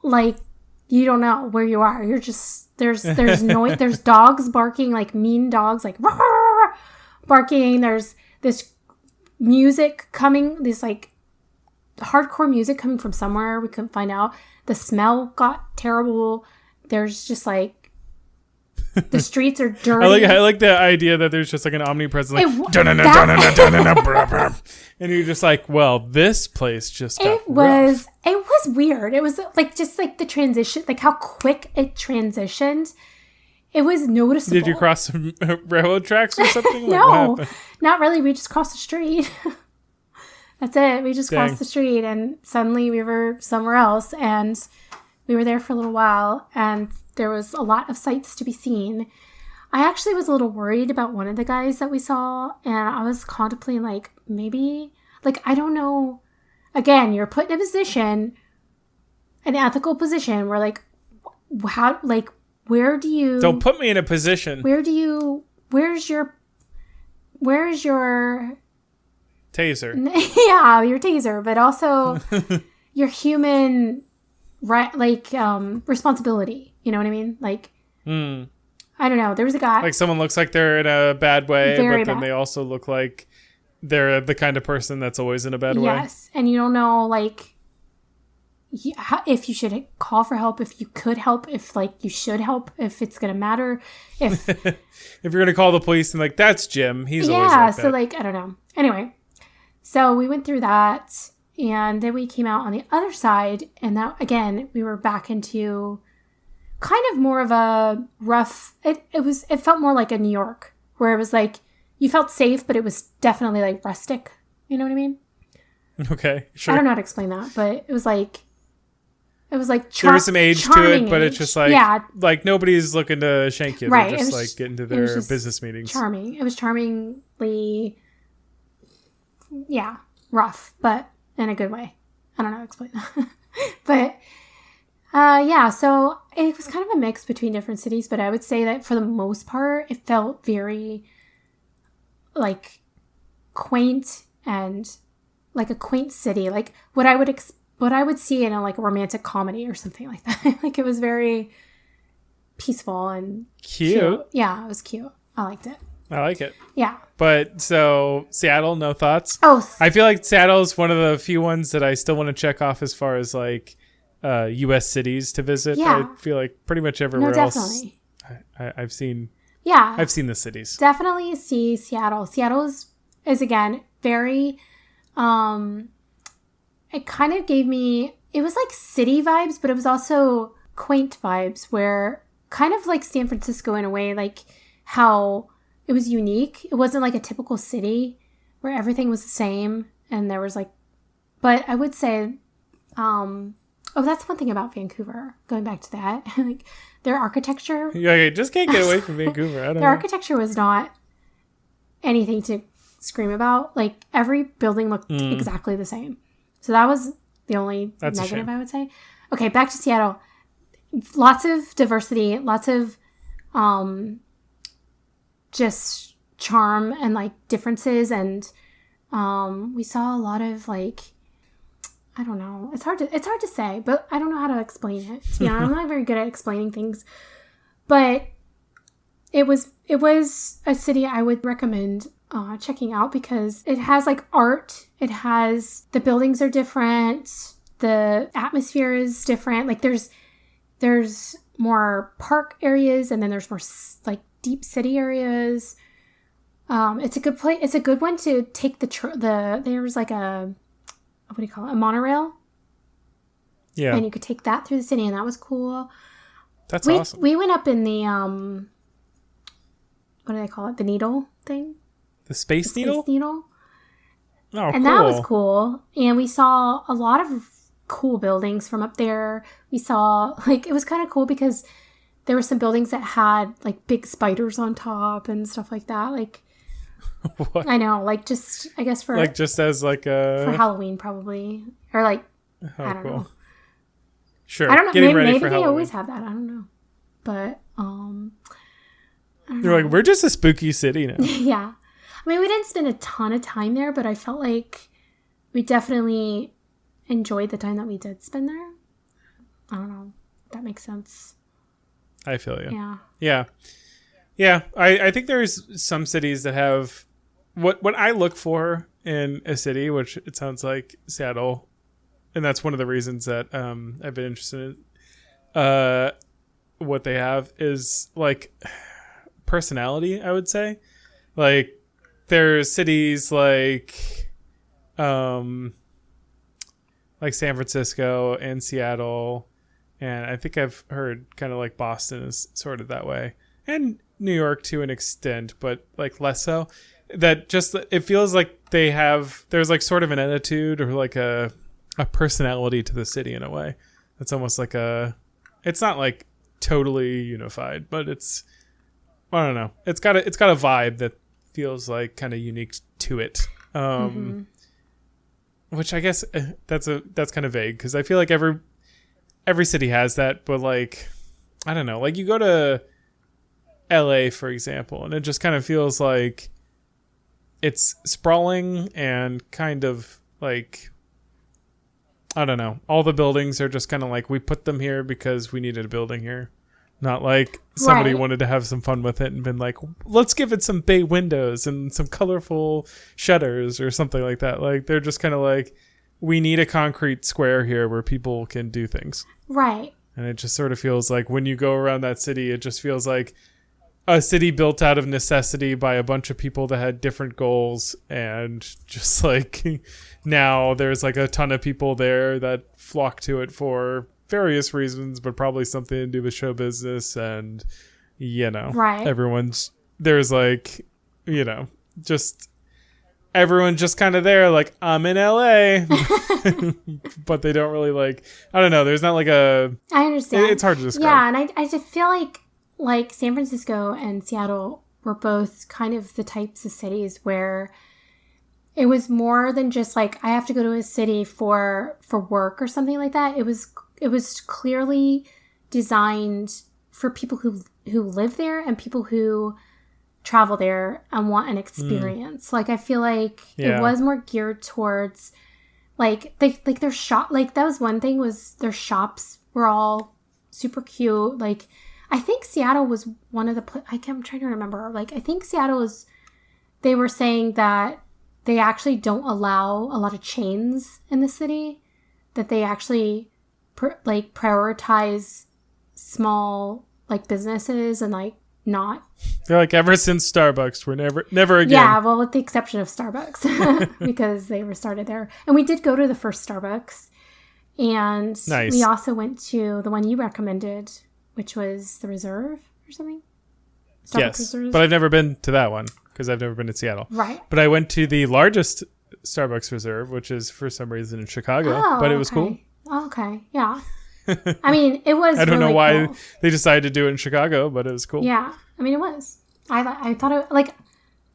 S2: like, you don't know where you are. You're just, there's noise, there's dogs barking, like mean dogs, like barking. There's this music coming, this like hardcore music coming from somewhere we couldn't find out. The smell got terrible. There's just like, the streets are dirty.
S1: I like the idea that there's just like an omnipresent, like, and you're just like, well, this place just got rough.
S2: It was weird. It was like just like the transition, like how quick it transitioned. It was noticeable.
S1: Did you cross some railroad tracks or something?
S2: No, not really. We just crossed the street. That's it. We just crossed the street, and suddenly we were somewhere else, and we were there for a little while, and there was a lot of sights to be seen. I actually was a little worried about one of the guys that we saw, and I was contemplating, like, maybe, like, I don't know. Again, you're put in a position, an ethical position, where, like, how, like, where do you...
S1: Don't put me in a position.
S2: Where's your...
S1: Taser.
S2: Yeah, your taser, but also your human, right, like, responsibility. You know what I mean? Like, I don't know. There was a guy.
S1: Like someone looks like they're in a bad way,
S2: Very
S1: but then
S2: bad.
S1: they also look like they're the kind of person that's always in a bad way.
S2: Yes. And you don't know, like, if you should call for help, if you could help, if, like, you should help, if it's going to matter. If
S1: if you're going to call the police and, like, that's Jim. He's always like that.
S2: So, like, I don't know. Anyway, so we went through that, and then we came out on the other side, and that, again, we were back into... kind of more of a rough, it felt more like a New York, where it was like, you felt safe, but it was definitely like rustic. You know what I mean?
S1: Okay, sure.
S2: I don't know how to explain that, but it was like there was some
S1: age to it, but it's just like, like nobody's looking to shank you.
S2: Right.
S1: They're just like getting to their business meetings.
S2: Charming. It was charmingly, rough, but in a good way. I don't know how to explain that. But so it was kind of a mix between different cities, but I would say that for the most part, it felt very, like, quaint and like a quaint city, like what I would see in a, like, a romantic comedy or something like that. Like, it was very peaceful and cute. Yeah, it was cute. I liked it.
S1: I like it.
S2: Yeah.
S1: But so Seattle, no thoughts?
S2: Oh,
S1: I feel like Seattle is one of the few ones that I still want to check off as far as like U.S. cities to visit.
S2: Yeah.
S1: I feel like pretty much everywhere else I've seen.
S2: Yeah.
S1: I've seen the cities.
S2: Definitely see Seattle. Seattle is again very it kind of gave me, it was like city vibes, but it was also quaint vibes, where kind of like San Francisco in a way, like how it was unique. It wasn't like a typical city where everything was the same, and there was like, but I would say that's one thing about Vancouver, going back to that. Like, their architecture,
S1: you just can't get away from Vancouver. I don't know.
S2: Their architecture was not anything to scream about. Like, every building looked exactly the same. So that was the only negative, I would say. Okay, back to Seattle. Lots of diversity, lots of just charm and like differences, and we saw a lot of like, I don't know. It's hard to say, but I don't know how to explain it. You know, I'm not very good at explaining things. But it was a city I would recommend checking out, because it has like art. It has, the buildings are different. The atmosphere is different. Like, there's more park areas, and then there's more like deep city areas. It's a good place. It's a good one to take there was like a, what do you call it? A monorail. Yeah. And you could take that through the city, and that was cool.
S1: That's awesome.
S2: We went up in the, what do they call it? The needle thing?
S1: The Space Needle?
S2: Space Needle.
S1: Oh,
S2: and that was cool. And we saw a lot of cool buildings from up there. We saw, like, it was kind of cool because there were some buildings that had, like, big spiders on top and stuff like that. Like, what? I know, like, just, I guess for...
S1: Like, just as, like, a...
S2: For Halloween, probably. Or, like, I don't know.
S1: Sure.
S2: I don't know.
S1: Getting ready
S2: maybe
S1: for
S2: they
S1: Halloween.
S2: always have that. I don't know. But,
S1: You're like, we're just a spooky city now.
S2: Yeah. I mean, we didn't spend a ton of time there, but I felt like we definitely enjoyed the time that we did spend there. I don't know if that makes sense.
S1: I feel you.
S2: Yeah.
S1: Yeah. Yeah. I think there's some cities that have what I look for in a city, which it sounds like Seattle, and that's one of the reasons that I've been interested in what they have is like personality, I would say. Like there's cities like San Francisco and Seattle, and I think I've heard kind of like Boston is sort of that way, and New York to an extent, but like less so. That just, it feels like there's like sort of an attitude or like a personality to the city in a way. It's almost like it's not like totally unified, but it's, I don't know. It's got a vibe that feels like kind of unique to it. Which I guess that's kind of vague because I feel like every city has that, but like, I don't know, like you go to LA, for example, and it just kind of feels like it's sprawling and kind of like, I don't know, all the buildings are just kind of like, we put them here because we needed a building here. Not like somebody wanted to have some fun with it and been like, let's give it some bay windows and some colorful shutters or something like that. Like they're just kind of like, we need a concrete square here where people can do things.
S2: Right.
S1: And it just sort of feels like when you go around that city, it just feels like a city built out of necessity by a bunch of people that had different goals. And just like now there's like a ton of people there that flock to it for various reasons, but probably something to do with show business. And, you know, there's like, you know, just everyone just kind of there like, I'm in LA. But they don't really like, I don't know, there's not like I understand. It's hard to describe.
S2: Yeah, and I just feel like San Francisco and Seattle were both kind of the types of cities where it was more than just like, I have to go to a city for work or something like that. It was clearly designed for people who live there and people who travel there and want an experience. Like I feel like it was more geared towards like their shop. Like that was one thing, was their shops were all super cute. Like I think Seattle was one of the I'm trying to remember. Like I think Seattle was, they were saying that they actually don't allow a lot of chains in the city, that they actually prioritize small like businesses and like not.
S1: They're like, ever since Starbucks, we're never again.
S2: Yeah, well, with the exception of Starbucks because they were started there. And we did go to the first Starbucks, and we also went to the one you recommended, which was the Reserve or something.
S1: Starbucks Reserve. But I've never been to that one because I've never been to Seattle.
S2: Right.
S1: But I went to the largest Starbucks Reserve, which is for some reason in Chicago. But it was cool.
S2: Oh, okay. Yeah. I mean, it was.
S1: I don't know why they decided to do it in Chicago, but it was cool.
S2: Yeah, I mean, it was. I thought it, like,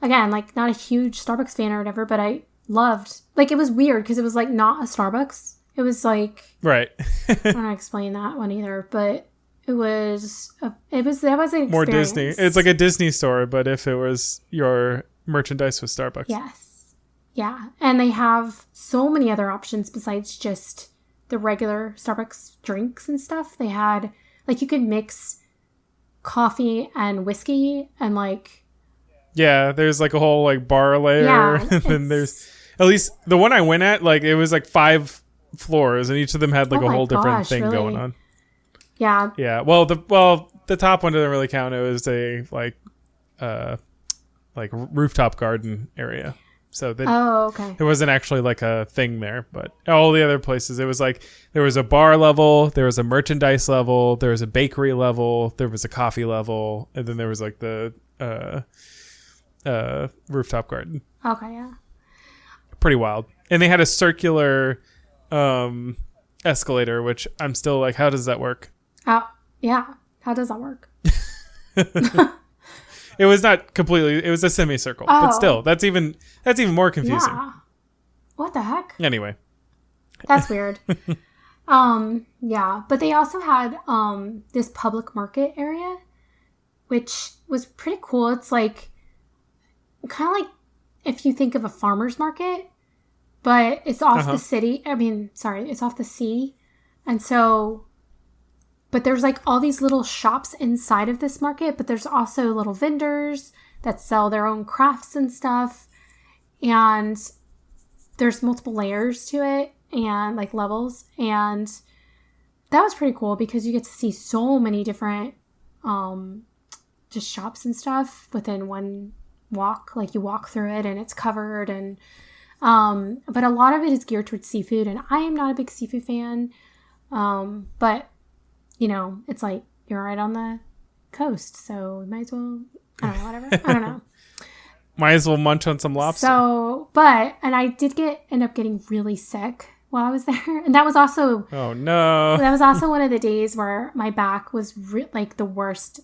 S2: again, like not a huge Starbucks fan or whatever, but I loved. Like, it was weird because it was like not a Starbucks. It was like
S1: right.
S2: I don't know how to explain that one either, but that was an experience.
S1: More Disney. It's like a Disney store, but if it was your merchandise with Starbucks.
S2: Yes. Yeah, and they have so many other options besides just the regular Starbucks drinks and stuff. They had, like, you could mix coffee and whiskey and, like...
S1: Yeah, there's, like, a whole, like, bar layer. Yeah, and then there's... At least the one I went at, like, it was, like, 5 floors, and each of them had, like, a whole different thing really? Going on.
S2: Yeah.
S1: Yeah, well, the top one didn't really count. It was a, like rooftop garden area. So
S2: okay.
S1: There wasn't actually like a thing there, but all the other places, it was like there was a bar level, there was a merchandise level, there was a bakery level, there was a coffee level, and then there was like the rooftop garden.
S2: Okay, yeah.
S1: Pretty wild. And they had a circular escalator, which I'm still like, how does that work?
S2: Oh, yeah. How does that work?
S1: It was not completely, it was a semicircle, but still, that's even more confusing.
S2: Yeah. What the heck?
S1: Anyway.
S2: That's weird. Yeah, but they also had this public market area, which was pretty cool. It's like kind of like if you think of a farmer's market, but it's off the city. It's off the sea. And so, but there's like all these little shops inside of this market, but there's also little vendors that sell their own crafts and stuff. And there's multiple layers to it and like levels. And that was pretty cool because you get to see so many different just shops and stuff within one walk. Like you walk through it and it's covered, and but a lot of it is geared towards seafood, and I am not a big seafood fan. But you know, it's like you're right on the coast, so might as well, I don't know, whatever. I don't know.
S1: Might as well munch on some lobster.
S2: So, and I did end up getting really sick while I was there. And that was also...
S1: Oh, no.
S2: That was also one of the days where my back was like the worst.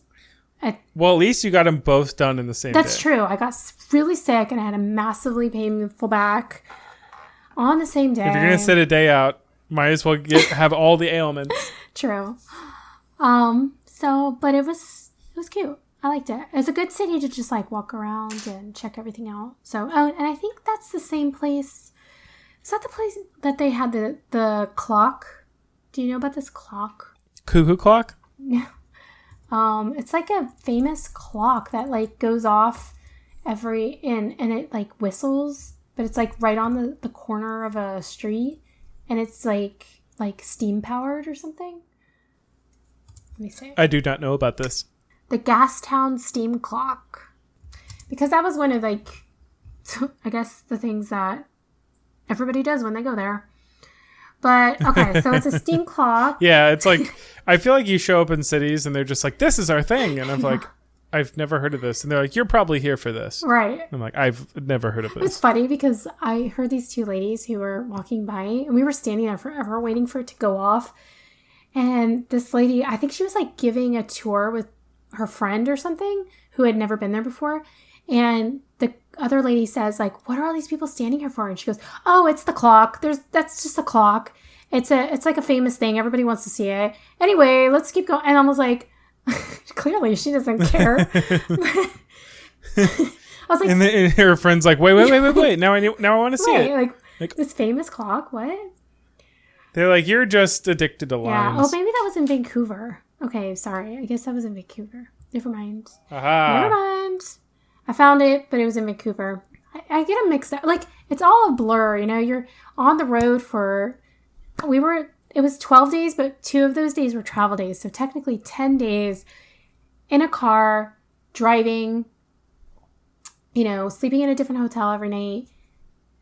S1: Well, at least you got them both done in the same day.
S2: That's true. I got really sick and I had a massively painful back on the same day.
S1: If you're going to sit a day out, might as well have all the ailments.
S2: True. But it was cute. I liked it. It was a good city to just like walk around and check everything out. So, and I think that's the same place. Is that the place that they had the clock? Do you know about this clock?
S1: Cuckoo clock?
S2: Yeah. It's like a famous clock that like goes off and it like whistles, but it's like right on the corner of a street, and it's like steam powered or something. Let me see.
S1: I do not know about this.
S2: The Gastown Steam Clock. Because that was one of, like, I guess the things that everybody does when they go there. But, okay, so it's a steam clock.
S1: Yeah, it's like, I feel like you show up in cities and they're just like, this is our thing. And I'm like, I've never heard of this. And they're like, you're probably here for this.
S2: Right.
S1: I'm like, I've never heard of this.
S2: It's funny because I heard these two ladies who were walking by, and we were standing there forever waiting for it to go off. And this lady, I think she was, like, giving a tour with her friend or something who had never been there before, and the other lady says like, what are all these people standing here for? And she goes, oh, it's the clock. That's just a clock. It's like a famous thing, everybody wants to see it. Anyway, let's keep going. And I was like, clearly she doesn't care. I was like,
S1: and her friend's like, wait, now I want to see it.
S2: Like this famous clock. What?
S1: They're like, you're just addicted to lines.
S2: Yeah. Oh, maybe that was in Vancouver. Okay, sorry. I guess that was in Vancouver. Never mind.
S1: Aha.
S2: Never mind. I found it, but it was in Vancouver. I get them mixed up. Like, it's all a blur, you know? You're on the road it was 12 days, but 2 of those days were travel days. So technically 10 days in a car, driving, you know, sleeping in a different hotel every night.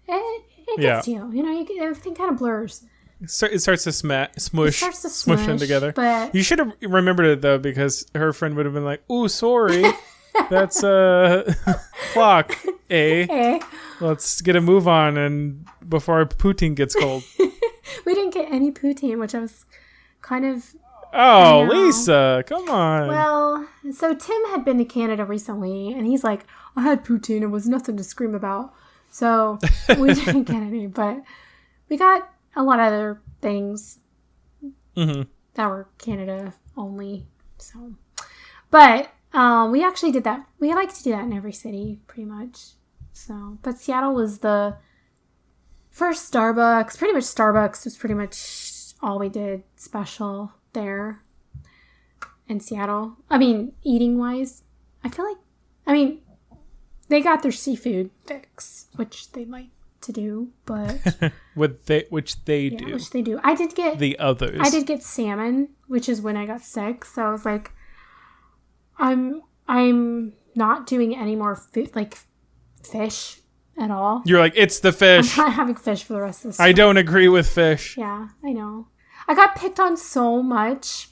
S2: It gets to you. You know, everything kind of blurs.
S1: It starts to smush in together.
S2: But
S1: you should have remembered it, though, because her friend would have been like, ooh, sorry. That's a clock, eh? Let's get a move on and before our poutine gets cold.
S2: We didn't get any poutine, which I was kind of...
S1: Oh, Lisa, come on.
S2: Well, so Tim had been to Canada recently, and he's like, I had poutine. It was nothing to scream about. So we didn't get any, but we got a lot of other things that were Canada only. So, but we actually did that. We like to do that in every city, pretty much. So, but Seattle was the first Starbucks. Pretty much Starbucks was pretty much all we did special there in Seattle. I mean, eating wise, I feel like, they got their seafood fix, which they like to do, but
S1: which they do.
S2: I did get
S1: the others.
S2: I did get salmon, which is when I got sick. So I was like, I'm not doing any more fish at all.
S1: You're like, it's the fish.
S2: I'm not having fish for the rest of the summer.
S1: I don't agree with fish.
S2: Yeah, I know. I got picked on so much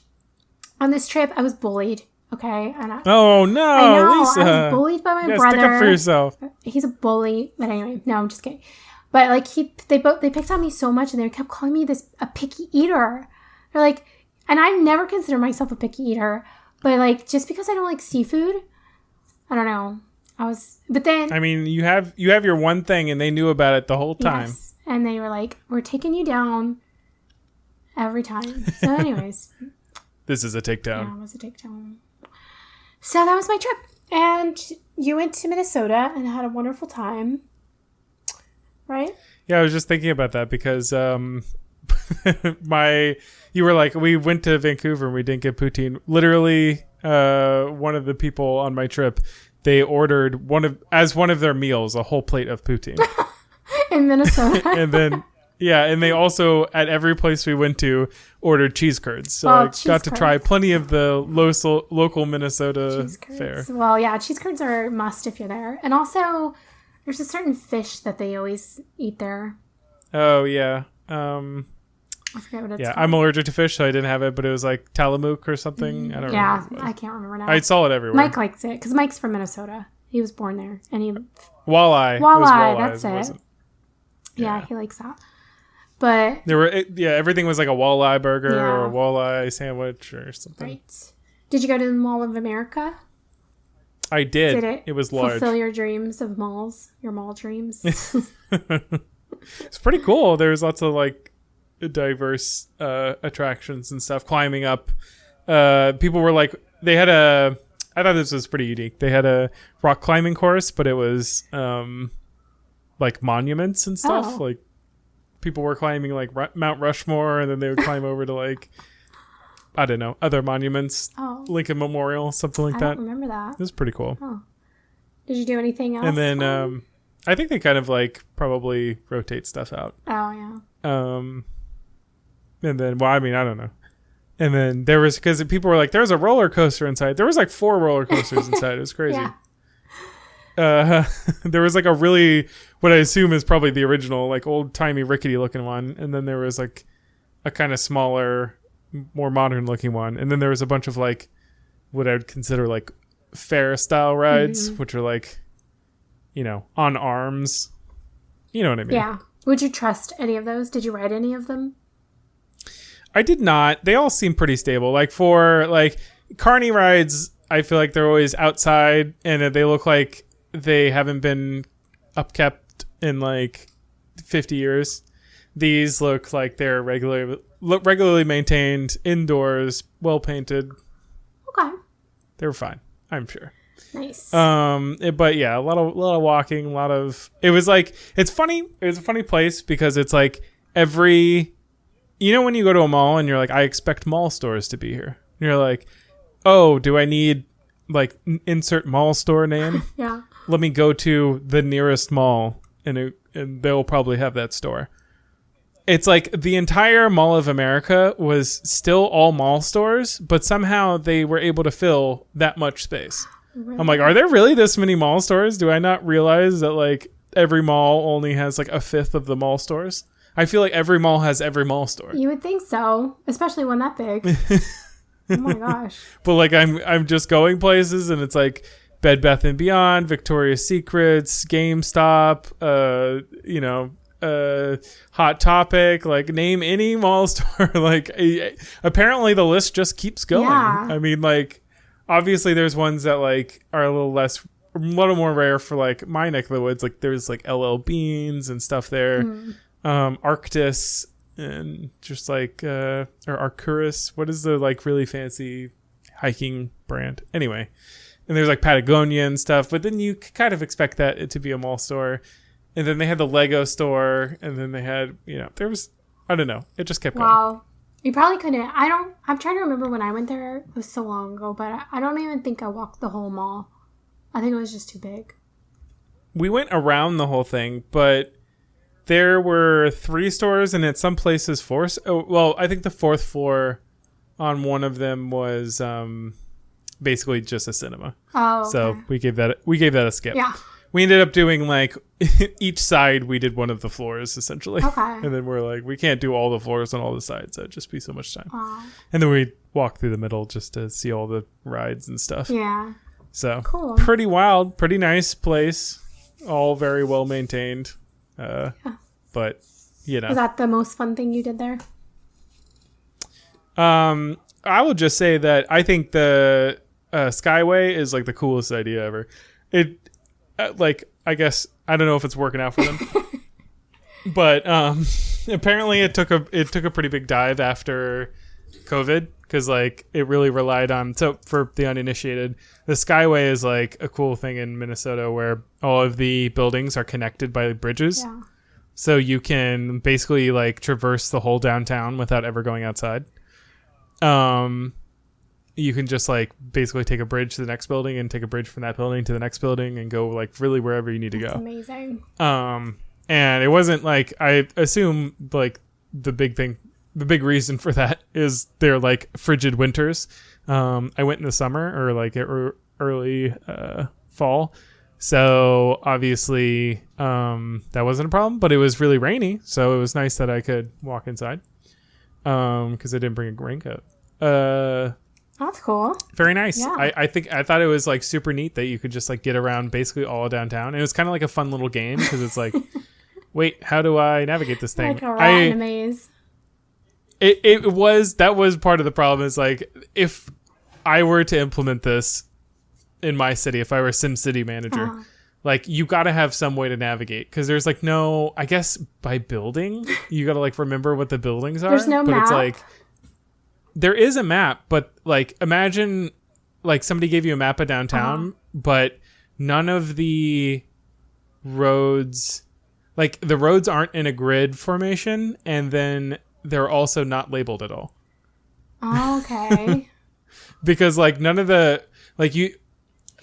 S2: on this trip. I was bullied. Okay.
S1: Oh no,
S2: I know,
S1: Lisa!
S2: I was bullied by my brother.
S1: Stick up for yourself.
S2: He's a bully, but anyway, no, I'm just kidding. But like they picked on me so much, and they kept calling me a picky eater. They're like, and I've never considered myself a picky eater, but like just because I don't like seafood, I don't know. But then
S1: you have your one thing, and they knew about it the whole time.
S2: Yes, and they were like, we're taking you down every time. So, anyways,
S1: this is a takedown.
S2: Yeah, it was a takedown. So that was my trip. And you went to Minnesota and had a wonderful time, right?
S1: Yeah, I was just thinking about that because you were like, we went to Vancouver and we didn't get poutine. Literally, one of the people on my trip, they ordered one of their meals a whole plate of poutine
S2: in Minnesota.
S1: And then and they also at every place we went to ordered cheese curds. So I got to try plenty of the local Minnesota fare.
S2: Well, yeah, cheese curds are a must if you're there. And also, there's a certain fish that they always eat there.
S1: Oh yeah.
S2: I forget what it's called.
S1: I'm allergic to fish, so I didn't have it, but it was like Tillamook or something. I don't know.
S2: Yeah, I can't remember now.
S1: I saw it everywhere.
S2: Mike likes it because Mike's from Minnesota. He was born there, and he
S1: walleye.
S2: Walleye, that's it. Yeah, he likes that. But
S1: there were everything was like a walleye burger or a walleye sandwich or something.
S2: Right. Did you go to the Mall of America?
S1: I did.
S2: Did it
S1: was large.
S2: Fulfill your dreams of malls, your mall dreams.
S1: It's pretty cool. There's lots of like diverse attractions and stuff. Climbing up, people were like, they had I thought this was pretty unique. They had a rock climbing course, but it was like monuments and stuff. Like people were climbing like Mount Rushmore, and then they would climb over to like, I don't know, other monuments, Lincoln Memorial, something like that.
S2: I don't remember that.
S1: It was pretty cool.
S2: Did you do anything else?
S1: And then I think they kind of like probably rotate stuff out.
S2: Oh yeah.
S1: And then, well, I mean, I don't know. And then there was, because people were like, there's a roller coaster inside. There was like 4 roller coasters inside. It was crazy. There was like a really, what I assume is probably the original, like old timey rickety looking one. And then there was like a kind of smaller, more modern looking one. And then there was a bunch of like what I would consider like fair style rides, which are like, you know, on arms. You know what I mean?
S2: Yeah. Would you trust any of those? Did you ride any of them?
S1: I did not. They all seem pretty stable. Like for like carny rides, I feel like they're always outside and they look like they haven't been upkept in like 50 years. These look like they're regularly maintained, indoors, well painted.
S2: Okay.
S1: They were fine, I'm sure.
S2: Nice.
S1: But yeah, a lot of walking, it was like, it's funny. It was a funny place because it's like you know, when you go to a mall and you're like, I expect mall stores to be here. And you're like, oh, do I need like insert mall store name?
S2: Yeah.
S1: Let me go to the nearest mall and they'll probably have that store. It's like the entire Mall of America was still all mall stores, but somehow they were able to fill that much space. Really? I'm like, are there really this many mall stores? Do I not realize that like every mall only has like a fifth of the mall stores? I feel like every mall has every mall store.
S2: You would think so, especially one that big. Oh my gosh. But
S1: like I'm just going places and it's like Bed Bath & Beyond, Victoria's Secrets, GameStop, Hot Topic, like name any mall store. Like apparently the list just keeps going. Yeah. I mean, like obviously there's ones that like are a little more rare for like my neck of the woods. Like there's like LL Beans and stuff there. Arctis and just like or Arcturus. What is the like really fancy hiking brand? Anyway, and there's like Patagonia and stuff, but then you kind of expect that it to be a mall store. And then they had the Lego store, and then they had, there was, I don't know, it just kept going.
S2: Wow. You probably couldn't. I'm trying to remember when I went there. It was so long ago, but I don't even think I walked the whole mall. I think it was just too big.
S1: We went around the whole thing, but there were 3 stores, and at some places 4. Well, I think the 4th floor on one of them was basically just a cinema.
S2: Oh, okay.
S1: So we gave that a skip.
S2: Yeah.
S1: We ended up doing like each side we did one of the floors essentially.
S2: Okay.
S1: And then we're like, we can't do all the floors on all the sides. That'd just be so much time.
S2: Aww.
S1: And then we walked through the middle just to see all the rides and stuff.
S2: Yeah.
S1: So
S2: cool.
S1: Pretty wild, pretty nice place. All very well maintained. Yeah. But
S2: Was that the most fun thing you did there?
S1: I will just say that I think the Skyway is like the coolest idea ever. It I guess I don't know if it's working out for them, but apparently it took a pretty big dive after COVID, because like it really relied on, so for the uninitiated, the Skyway is like a cool thing in Minnesota where all of the buildings are connected by bridges.
S2: Yeah.
S1: So you can basically like traverse the whole downtown without ever going outside. You can just like basically take a bridge to the next building and take a bridge from that building to the next building and go like really wherever you need to go.
S2: Amazing.
S1: And it wasn't like, I assume like the big reason for that is they're like frigid winters. I went in the summer or like early fall. So obviously that wasn't a problem, but it was really rainy. So it was nice that I could walk inside because I didn't bring a raincoat.
S2: That's cool.
S1: Very nice.
S2: Yeah.
S1: I thought it was like super neat that you could just like get around basically all downtown. And it was kind of like a fun little game because it's like, wait, how do I navigate this thing?
S2: Like a rat in a maze.
S1: That was part of the problem is like, if I were to implement this in my city, if I were a SimCity manager, like you got to have some way to navigate because there's like no, I guess by building, you got to like remember what the buildings are.
S2: There's no map.
S1: It's like, there is a map, but like imagine like somebody gave you a map of downtown, but none of the roads, like the roads aren't in a grid formation, and then they're also not labeled at all.
S2: Oh, okay.
S1: Because like none of the, like you,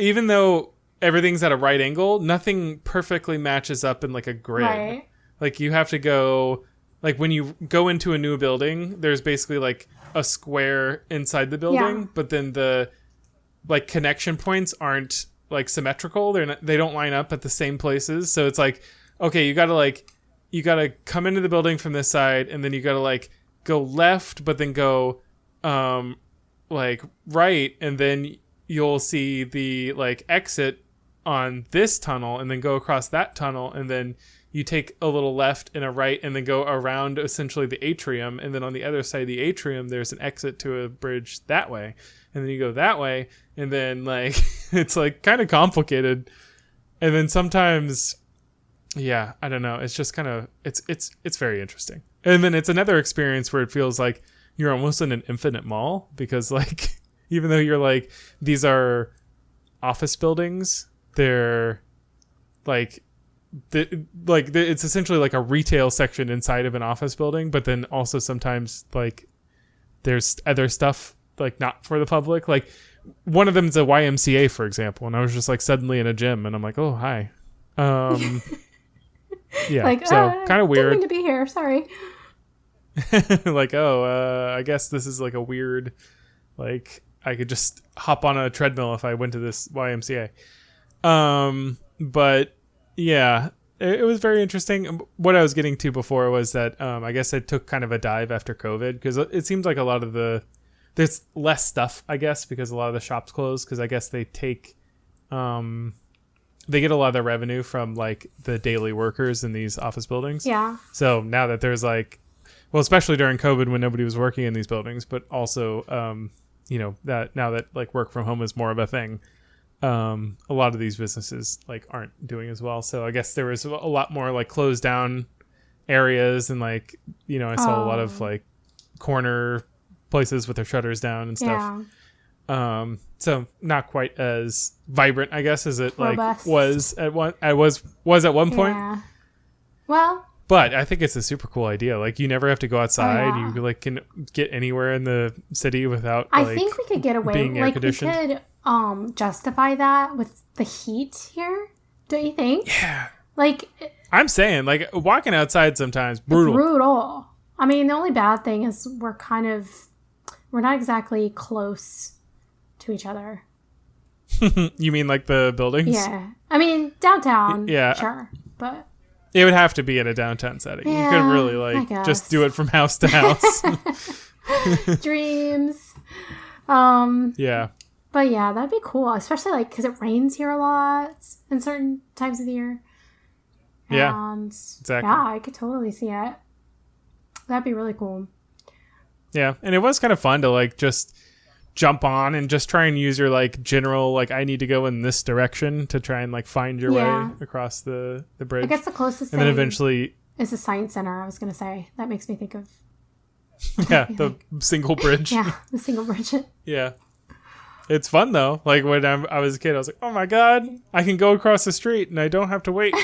S1: even though everything's at a right angle, nothing perfectly matches up in like a grid.
S2: Right.
S1: Like you have to go, like when you go into a new building, there's basically like a square inside the building, but then the like connection points aren't like symmetrical. They don't line up at the same places. So it's like, okay, you gotta come into the building from this side, and then you gotta like go left, but then go like right, and then you'll see the like exit on this tunnel, and then go across that tunnel, and then you take a little left and a right, and then go around essentially the atrium, and then on the other side of the atrium there's an exit to a bridge that way, and then you go that way, and then like it's like kind of complicated. And then sometimes, yeah, I don't know, it's just kind of it's very interesting. And then it's another experience where it feels like you're almost in an infinite mall, because like even though you're like, these are office buildings, they're like it's essentially like a retail section inside of an office building, but then also sometimes like there's other stuff like not for the public. Like one of them is a YMCA, for example, and I was just like suddenly in a gym, and I'm like, oh hi, yeah,
S2: like,
S1: so kind of weird.
S2: Didn't mean to be here, sorry.
S1: Like, I guess this is like a weird, like I could just hop on a treadmill if I went to this YMCA. But yeah, it was very interesting. What I was getting to before was that I guess it took kind of a dive after COVID, because it seems like a lot of there's less stuff, I guess, because a lot of the shops closed, because I guess they take they get a lot of their revenue from like the daily workers in these office buildings.
S2: Yeah.
S1: So now that there's like, well, especially during COVID when nobody was working in these buildings, but also you know, that now that like work from home is more of a thing, a lot of these businesses like aren't doing as well. So I guess there was a lot more like closed down areas, and like, you know, I saw a lot of like corner places with their shutters down and stuff. Yeah. So not quite as vibrant, I guess, as it like was at one at one point.
S2: Yeah. Well,
S1: but I think it's a super cool idea. Like you never have to go outside. You like can get anywhere in the city without.
S2: I think we could get away.
S1: Being air
S2: like we
S1: conditioned.
S2: could justify that with the heat here. Don't you think?
S1: Yeah.
S2: Like
S1: I'm saying, like walking outside sometimes brutal.
S2: Brutal. I mean, the only bad thing is we're not exactly close to each other.
S1: You mean like the buildings?
S2: Yeah. I mean, downtown.
S1: Yeah.
S2: Sure, but.
S1: It would have to be in a downtown setting.
S2: Yeah,
S1: you couldn't really like just do it from house to house.
S2: Dreams.
S1: Yeah.
S2: But yeah, that'd be cool, especially like because it rains here a lot in certain times of the year.
S1: Yeah.
S2: And
S1: exactly.
S2: Yeah, I could totally see it. That'd be really cool.
S1: Yeah, and it was kind of fun to like just jump on and just try and use your like general like I need to go in this direction to try and like find your way across the bridge.
S2: I guess the closest
S1: and then eventually
S2: is the Science Center. I was gonna say that makes me think of.
S1: Yeah, the single bridge.
S2: Yeah, the single bridge.
S1: Yeah. It's fun, though. Like, when I was a kid, I was like, oh, my God, I can go across the street, and I don't have to wait.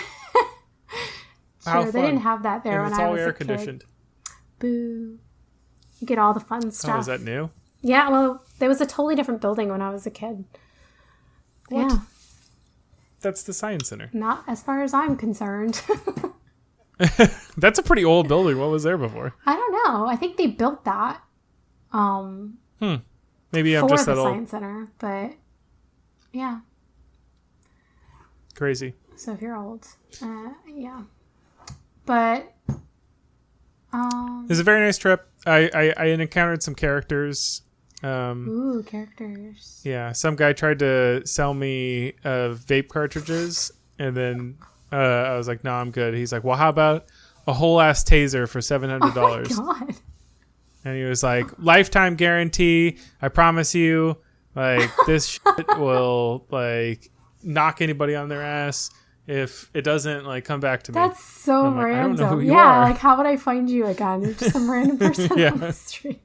S2: Sure, they didn't have that there when I was a kid. It's all air-conditioned. Boo. You get all the fun stuff.
S1: Oh, is that new?
S2: Yeah, well, there was a totally different building when I was a kid.
S1: What?
S2: Yeah.
S1: That's the Science Center.
S2: Not as far as I'm concerned.
S1: That's a pretty old building. What was there before?
S2: I don't know. I think they built that.
S1: Maybe I'm just that old.
S2: For the Science Center, but yeah.
S1: Crazy.
S2: So if you're old, yeah. But
S1: it was a very nice trip. I encountered some characters.
S2: Ooh, characters.
S1: Yeah, some guy tried to sell me vape cartridges, and then I was like, "No, I'm good." He's like, "Well, how about a whole ass taser for $700?"
S2: Oh my God.
S1: And he was like, "Lifetime guarantee. I promise you, like this shit will like knock anybody on their ass. If it doesn't, like, come back to me."
S2: That's so
S1: like,
S2: random.
S1: I don't know who you are.
S2: Like, how would I find you again? You're just some random person on the street.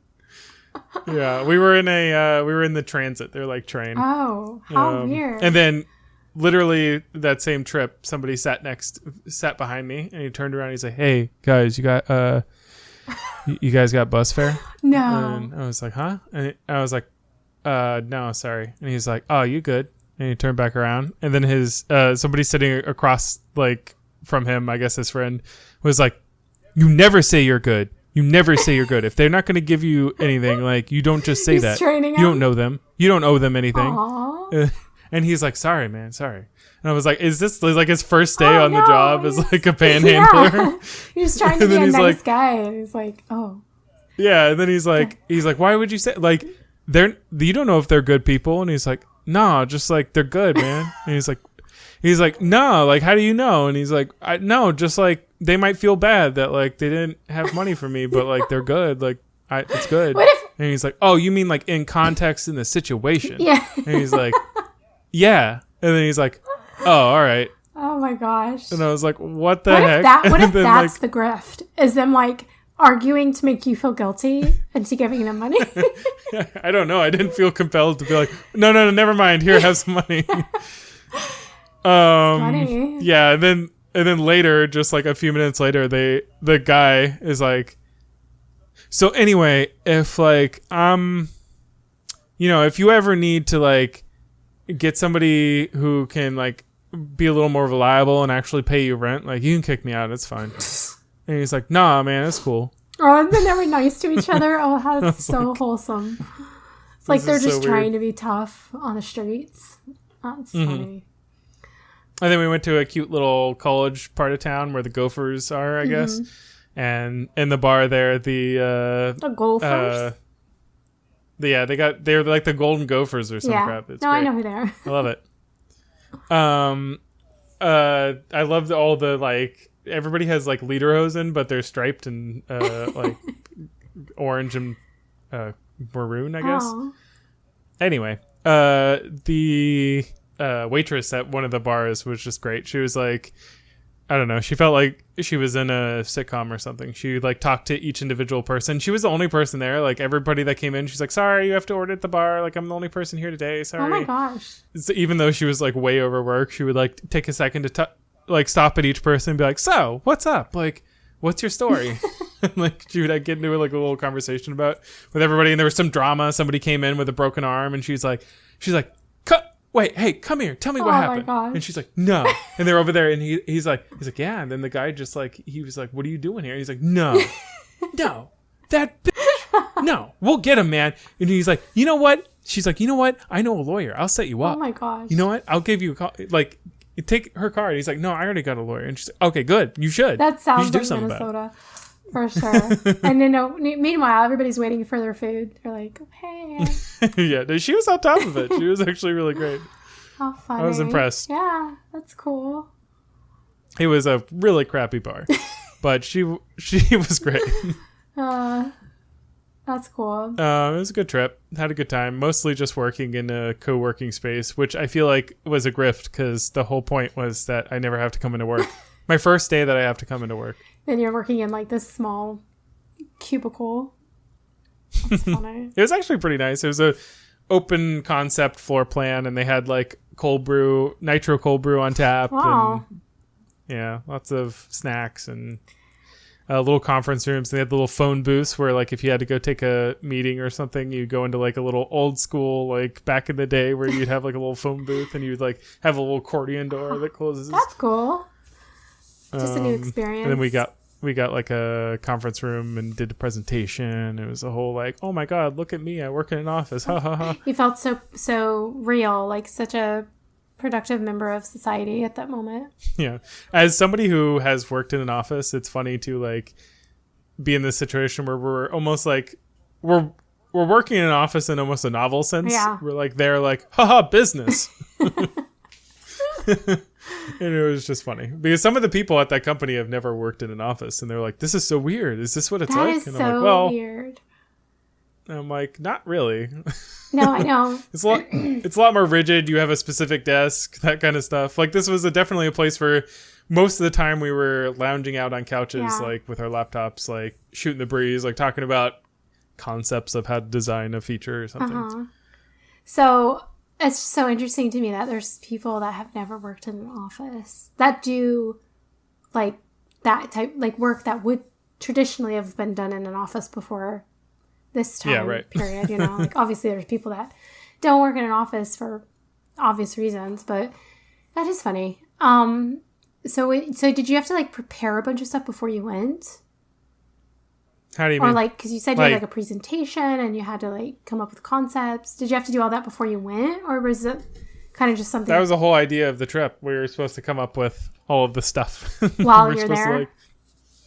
S1: Yeah, we were in the transit. They're like train.
S2: Oh, how weird.
S1: And then, literally that same trip, somebody sat behind me, and he turned around. And he's like, "Hey guys, you guys got bus fare?"
S2: No.
S1: And I was like, "Huh?" And I was like, "No, sorry." And he's like, "Oh, you good?" And he turned back around, and then his somebody sitting across like from him, I guess his friend, was like, "You never say you're good. You never say you're good. If they're not going to give you anything, like, you don't just say that. You don't know them. You don't owe them anything." And he's like, "Sorry, man, sorry." And I was like, "Is this like his first day on the job as like a panhandler?"
S2: Yeah. He's trying to be a nice guy, and he's like, "Oh."
S1: Yeah, and then he's like, "Why would you say like you don't know if they're good people?" And he's like, "No, just like they're good, man." And he's like, "No, like how do you know?" And he's like, "I no, just like they might feel bad that like they didn't have money for me, but like they're good, like it's good." And he's like, "Oh, you mean like in context in the situation?"
S2: Yeah.
S1: And he's like, "Yeah." And then he's like, "Oh, all right."
S2: Oh my gosh.
S1: And I was like, "What the heck?"
S2: What if that's the grift? Is them like arguing to make you feel guilty into giving them money?
S1: I don't know. I didn't feel compelled to be like, no, never mind. Here, have some money.
S2: Funny.
S1: Yeah, and then later, just like a few minutes later, the guy is like, "So anyway, if like if you ever need to like get somebody who can like be a little more reliable and actually pay you rent, like you can kick me out. It's fine." And he's like, "Nah, man, it's cool."
S2: Oh, and then they were nice to each other. Oh, that's so wholesome. It's like they're just trying to be tough on the streets. That's funny.
S1: And then we went to a cute little college part of town where the Gophers are, I guess. And in the bar there, the
S2: Gophers?
S1: they're like the Golden Gophers or some crap. It's great.
S2: I know who they are.
S1: I love it. I love all the like everybody has like lederhosen, but they're striped and like orange and maroon, I guess.
S2: Aww.
S1: Anyway, the waitress at one of the bars was just great. She was like, I don't know, she felt like she was in a sitcom or something. She like talked to each individual person. She was the only person there. Like everybody that came in, she's like, "Sorry, you have to order at the bar. Like I'm the only person here today. Sorry."
S2: Oh my gosh.
S1: So even though she was like way overworked, she would like take a second to like stop at each person and be like, "So, what's up? Like, what's your story?" And like she would like, get into like a little conversation with everybody. And there was some drama. Somebody came in with a broken arm, and she's like, "Wait, hey, come here. Tell me what happened." And she's like, "No." And they're over there, and he's like, "Yeah." And then the guy just like, he was like, "What are you doing here?" And he's like, "No, that bitch. No, we'll get him, man." And he's like, "You know what?" She's like, "You know what? I know a lawyer. I'll set you up."
S2: Oh my gosh.
S1: "You know what? I'll give you a call. Like, take her card." He's like, "No, I already got a lawyer." And she's like, "Okay, good. You should."
S2: That sounds like Minnesota. For sure. And then meanwhile, everybody's waiting for their food. They're like, "Hey."
S1: Yeah, she was on top of it. She was actually really great.
S2: How funny.
S1: I was impressed.
S2: Yeah, that's cool.
S1: It was a really crappy bar, but she was great.
S2: That's cool.
S1: It was a good trip. Had a good time. Mostly just working in a co-working space, which I feel like was a grift because the whole point was that I never have to come into work. My first day that I have to come into work.
S2: Then you're working in like this small cubicle. That's funny.
S1: It was actually pretty nice. It was a open concept floor plan, and they had like nitro cold brew on tap.
S2: Wow.
S1: And, yeah, lots of snacks and little conference rooms. They had little phone booths where, like, if you had to go take a meeting or something, you go into like a little old school, like back in the day, where you'd have like a little phone booth, and you'd like have a little accordion door that closes.
S2: That's cool. Just a new experience.
S1: And then we got like a conference room and did a presentation. It was a whole like, oh my god, look at me, I work in an office. Ha ha ha.
S2: You felt so real, like such a productive member of society at that moment.
S1: Yeah. As somebody who has worked in an office, it's funny to like be in this situation where we're almost like we're working in an office in almost a novel sense.
S2: Yeah.
S1: We're like they're like, haha, business. And it was just funny because some of the people at that company have never worked in an office, and they're like, this is so weird. Is this what it's
S2: that
S1: like?
S2: Is
S1: and
S2: so
S1: I'm like, well,
S2: weird.
S1: And I'm like, not really.
S2: No, I know.
S1: It's a lot more rigid. You have a specific desk, that kind of stuff. Like this was definitely a place where most of the time we were lounging out on couches, like with our laptops, like shooting the breeze, like talking about concepts of how to design a feature or something.
S2: Uh-huh. So it's so interesting to me that there's people that have never worked in an office that do like that type, like work that would traditionally have been done in an office before this time period, you know, like obviously there's people that don't work in an office for obvious reasons, but that is funny. So did you have to like prepare a bunch of stuff before you went?
S1: How do you mean?
S2: Or like, because you said you had like a presentation and you had to like come up with concepts. Did you have to do all that before you went, or was it kind of just something?
S1: That was the whole idea of the trip. We were supposed to come up with all of the stuff
S2: while you're there.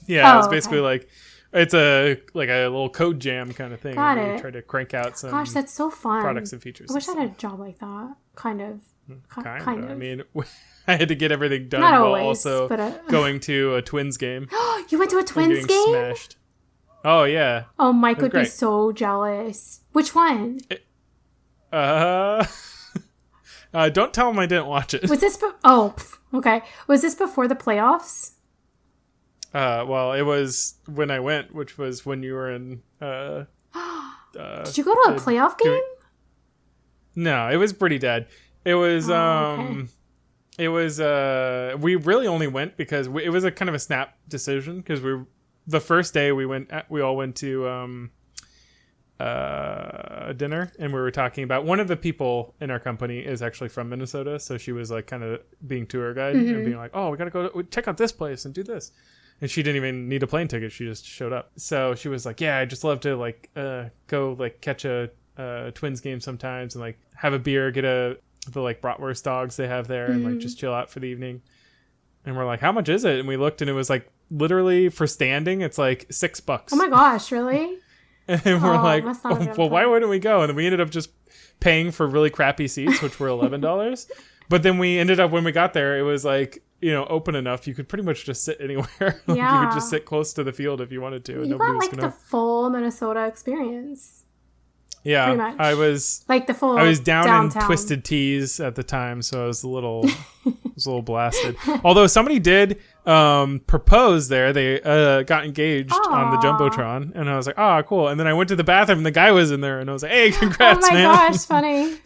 S1: It was basically like it's a little code jam kind of thing.
S2: Got
S1: where
S2: it.
S1: We try to crank out some.
S2: Gosh, that's so fun.
S1: Products and features.
S2: I wish I had a job like that. Kind of.
S1: I mean, I had to get everything done
S2: Not
S1: while
S2: always,
S1: also
S2: but,
S1: going to a Twins game.
S2: You went to a Twins game?
S1: Smashed. Oh yeah.
S2: Oh, Mike would be so jealous. Which one?
S1: Don't tell him I didn't watch it.
S2: Was this? Okay. Was this before the playoffs?
S1: Well, it was when I went, which was when you were in.
S2: Did you go to a playoff game?
S1: No, it was pretty dead. It was okay. It was we really only went because it was a kind of a snap decision because the first day we all went to dinner, and we were talking about one of the people in our company is actually from Minnesota, so she was like kind of being tour guide and being like, oh, we gotta go check out this place and do this, and she didn't even need a plane ticket, she just showed up. So she was like, yeah, I just love to like go like catch a Twins game sometimes and like have a beer, get the like bratwurst dogs they have there, and like just chill out for the evening. And we're like, how much is it? And we looked, and it was like literally for standing, it's like $6.
S2: Oh my gosh, really?
S1: And we're like, well, why wouldn't we go? And then we ended up just paying for really crappy seats, which were $11. But then we ended up, when we got there, it was like, you know, open enough. You could pretty much just sit anywhere. You could just sit close to the field if you wanted to. And
S2: you got like the full Minnesota experience.
S1: Yeah,
S2: pretty much.
S1: I was
S2: like the full.
S1: I was down
S2: downtown.
S1: in Twisted Teas at the time, so I was a little blasted. Although somebody did propose there, they got engaged on the jumbotron, and I was like, "Oh, cool!" And then I went to the bathroom, and the guy was in there, and I was like, "Hey, congrats, man!"
S2: Oh my gosh, funny.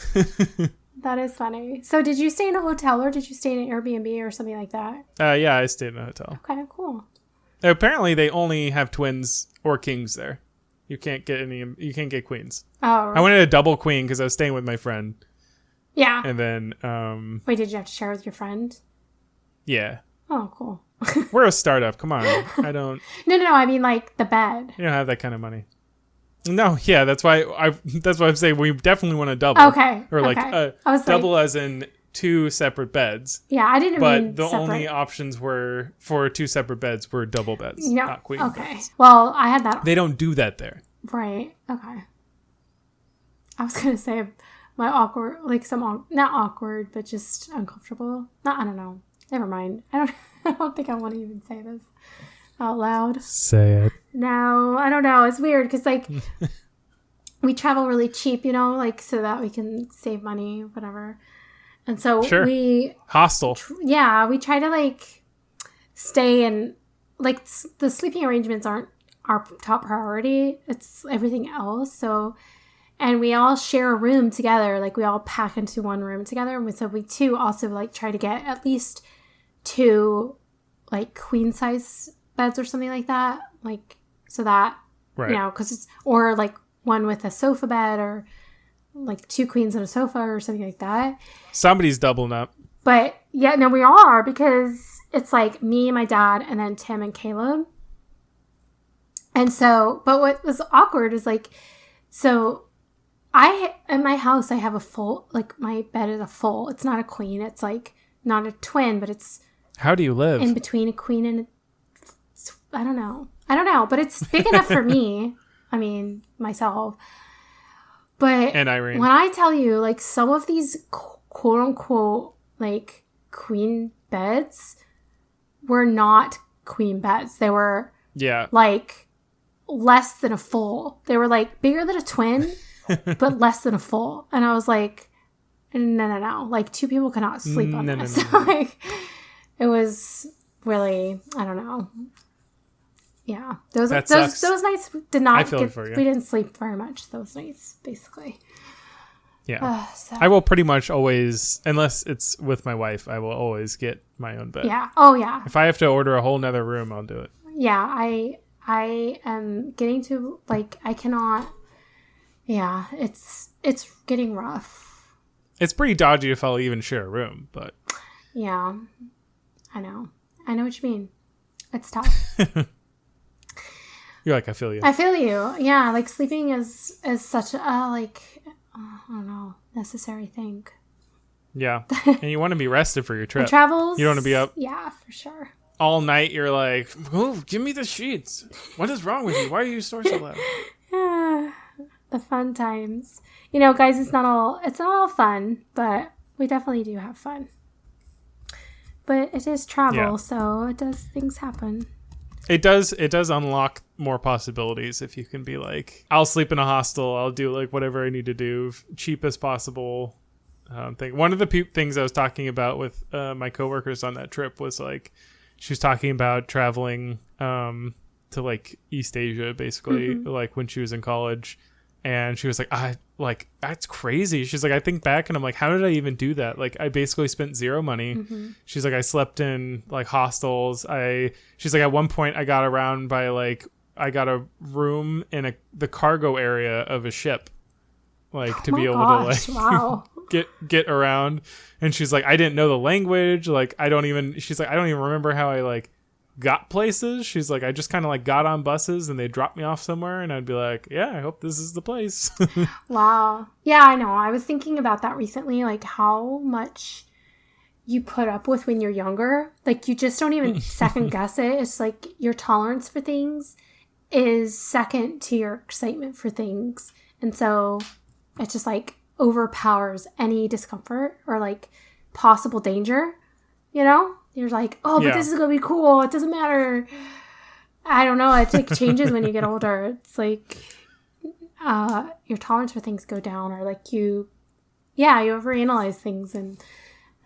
S2: That is funny. So, did you stay in a hotel, or did you stay in an Airbnb or something like that?
S1: Yeah, I stayed in a hotel.
S2: Okay, cool.
S1: Apparently, they only have twins or kings there. You can't get queens.
S2: Oh, right.
S1: I wanted a double queen because I was staying with my friend.
S2: Yeah.
S1: And then
S2: wait, did you have to share with your friend?
S1: Yeah.
S2: Oh, cool.
S1: We're a startup. Come on. I don't.
S2: No. I mean, like the bed.
S1: You don't have that kind of money. No. Yeah. That's why I'm saying we definitely want a double.
S2: Okay.
S1: Or like
S2: I was
S1: double as in 2 separate beds.
S2: Yeah, I didn't
S1: but
S2: mean
S1: the
S2: separate.
S1: only options were for 2 separate beds were double beds, not queen beds.
S2: Well, I had that.
S1: They don't do that there.
S2: Right. Okay. I was gonna say my awkward, like not awkward, but just uncomfortable. I don't know. Never mind. I don't think I want to even say this out loud.
S1: Say it.
S2: No, I don't know. It's weird because like we travel really cheap, you know, like so that we can save money, whatever. And so we
S1: hostel.
S2: We try to like stay and like the sleeping arrangements aren't our top priority. It's everything else. So, and we all share a room together. Like we all pack into one room together. And so we too also like try to get at least 2 like queen size beds or something like that. Like, so that, you know, because it's, or like one with a sofa bed or like 2 queens and a sofa or something like that.
S1: Somebody's doubling up.
S2: But yeah, no, we all are, because it's like me, my dad, and then Tim and Caleb. And so, but what was awkward is like, so in my house, I have a full, like my bed is a full. It's not a queen. It's like not a twin, but it's.
S1: How do you live?
S2: In between a queen and I don't know, but it's big enough for me. I mean, myself. But
S1: and Irene.
S2: When I tell you, like, some of these quote unquote like queen beds were not queen beds. They were like less than a full. They were like bigger than a twin, but less than a full. And I was like, no. Like 2 people cannot sleep on this. No. Like, it was really, I don't know. Yeah, those nights did not. We didn't sleep very much those nights, basically.
S1: Yeah, I will pretty much always, unless it's with my wife, I will always get my own bed.
S2: Yeah. Oh yeah.
S1: If I have to order a whole nother room, I'll do it.
S2: Yeah, I am getting to like I cannot. Yeah, it's getting rough.
S1: It's pretty dodgy if I'll even share a room, but.
S2: Yeah, I know what you mean. It's tough.
S1: You're like, I feel you.
S2: I feel you. Yeah, like sleeping is such a like, I don't know, necessary thing.
S1: Yeah, and you want to be rested for your trip.
S2: The travels.
S1: You don't want to be up.
S2: Yeah, for sure.
S1: All night, you're like, oh, give me the sheets. What is wrong with you? Why are you snoring so loud?
S2: Yeah, the fun times. You know, guys, it's not all fun, but we definitely do have fun. But it is travel, so things happen.
S1: It does unlock more possibilities if you can be like, I'll sleep in a hostel, I'll do like whatever I need to do, cheap as possible. Thing. One of the things I was talking about with my coworkers on that trip was like, she was talking about traveling to like East Asia, basically, like when she was in college. And she was like, that's crazy. She's like, I think back and I'm like, how did I even do that? Like, I basically spent 0 money. She's like, I slept in like hostels. She's like, at one point I got around by like, I got a room in the cargo area of a ship, like to be able to like get around. And she's like, I didn't know the language. Like, she's like, I don't even remember how I like got places. She's like, I just kind of like got on buses and they dropped me off somewhere and I'd be like, yeah, I hope this is the place.
S2: Wow. Yeah, I know. I was thinking about that recently, like how much you put up with when you're younger. Like you just don't even second guess it. It's like your tolerance for things is second to your excitement for things. And so it just like overpowers any discomfort or like possible danger, you know? You're like, oh, but this is going to be cool. It doesn't matter. I don't know. It like changes when you get older. It's like your tolerance for things go down, or like you overanalyze things, and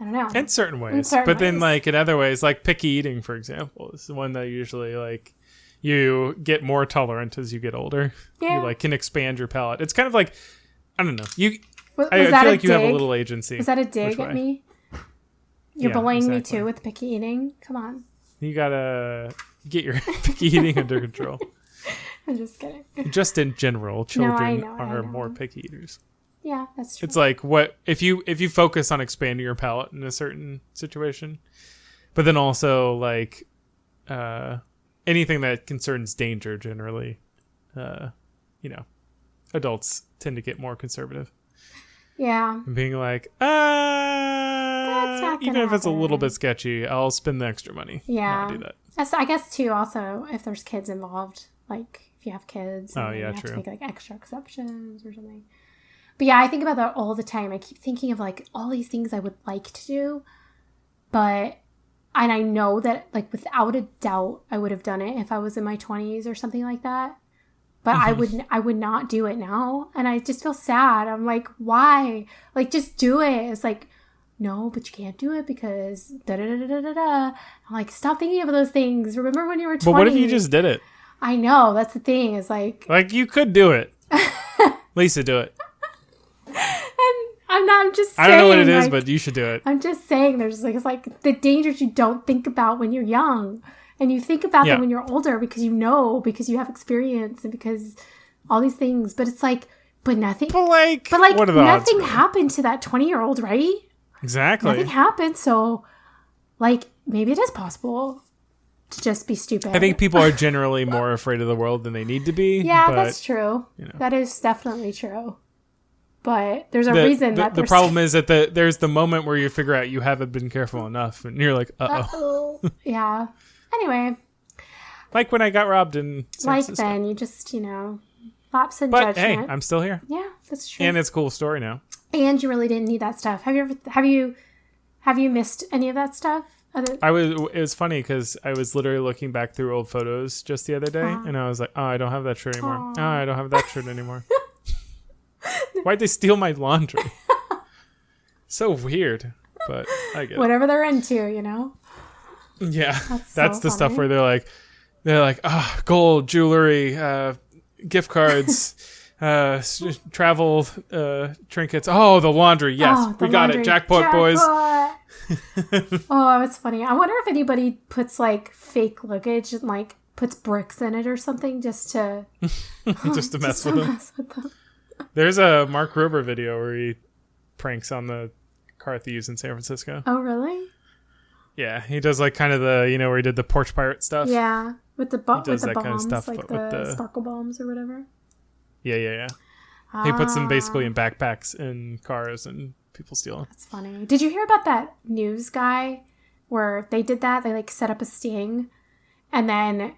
S2: I don't know.
S1: In certain ways. Then like in other ways, like picky eating, for example, is the one that usually like you get more tolerant as you get older. Yeah. You like can expand your palate. It's kind of like, I don't know. I feel like you have a little agency.
S2: Is that a dig at me? You're bullying me too with picky eating? Come on.
S1: You gotta get your picky eating under control.
S2: I'm just kidding.
S1: Just in general, children are more picky eaters.
S2: Yeah, that's true.
S1: It's like what if you focus on expanding your palate in a certain situation, but then also like anything that concerns danger generally, adults tend to get more conservative.
S2: Yeah.
S1: And being like, even if it's a little bit sketchy, I'll spend the extra money.
S2: Yeah.
S1: I'll do that.
S2: I guess too, also, if there's kids involved, like if you have kids, you have to make like extra exceptions or something. But yeah, I think about that all the time. I keep thinking of like all these things I would like to do, and I know that like without a doubt I would have done it if I was in my 20s or something like that. But I would not do it now. And I just feel sad. I'm like, why? Like, just do it. It's like, no, but you can't do it because da-da-da-da-da-da. I'm like, stop thinking of those things. Remember when you were 20?
S1: But what if you just did it?
S2: I know. That's the thing. Is like
S1: you could do it. Lisa, do it.
S2: I'm just saying.
S1: I don't know what it is, but you should do it.
S2: I'm just saying there's like, it's like the dangers you don't think about when you're young. And you think about them when you're older because because you have experience and because all these things. But it's like, but nothing. But like what are the nothing odds, happened to that 20-year-old, right?
S1: Exactly.
S2: Nothing happened. So, like, maybe it is possible to just be stupid.
S1: I think people are generally more afraid of the world than they need to be.
S2: Yeah, but, that's true. You know. That is definitely true. But there's a reason that
S1: the problem is that there's the moment where you figure out you haven't been careful enough, and you're like, uh-oh.
S2: Yeah. Anyway.
S1: Like when I got robbed in San Francisco.
S2: Then, you just, lapse in judgment. But
S1: hey, I'm still here.
S2: Yeah, that's true.
S1: And it's a cool story now.
S2: And you really didn't need that stuff. Have you missed any of that stuff?
S1: It was funny because I was literally looking back through old photos just the other day, and I was like, oh, I don't have that shirt anymore. Oh, I don't have that shirt anymore. Why'd they steal my laundry? So weird, but I get
S2: whatever they're into,
S1: Yeah, that's the stuff where they're like, gold, jewelry, gift cards, travel trinkets. Oh, the laundry. Yes, we got it. Jackpot, boys.
S2: Oh, it's funny. I wonder if anybody puts like fake luggage and like puts bricks in it or something just to
S1: just to mess with them. There's a Mark Rober video where he pranks on the car thieves in San Francisco.
S2: Oh, really?
S1: Yeah, he does like kind of the, where he did the porch pirate stuff.
S2: Yeah, with the bombs,
S1: kind of stuff,
S2: like the sparkle bombs or whatever.
S1: Yeah. He puts them basically in backpacks in cars and people steal them.
S2: That's funny. Did you hear about that news guy where they did that? They like set up a sting and then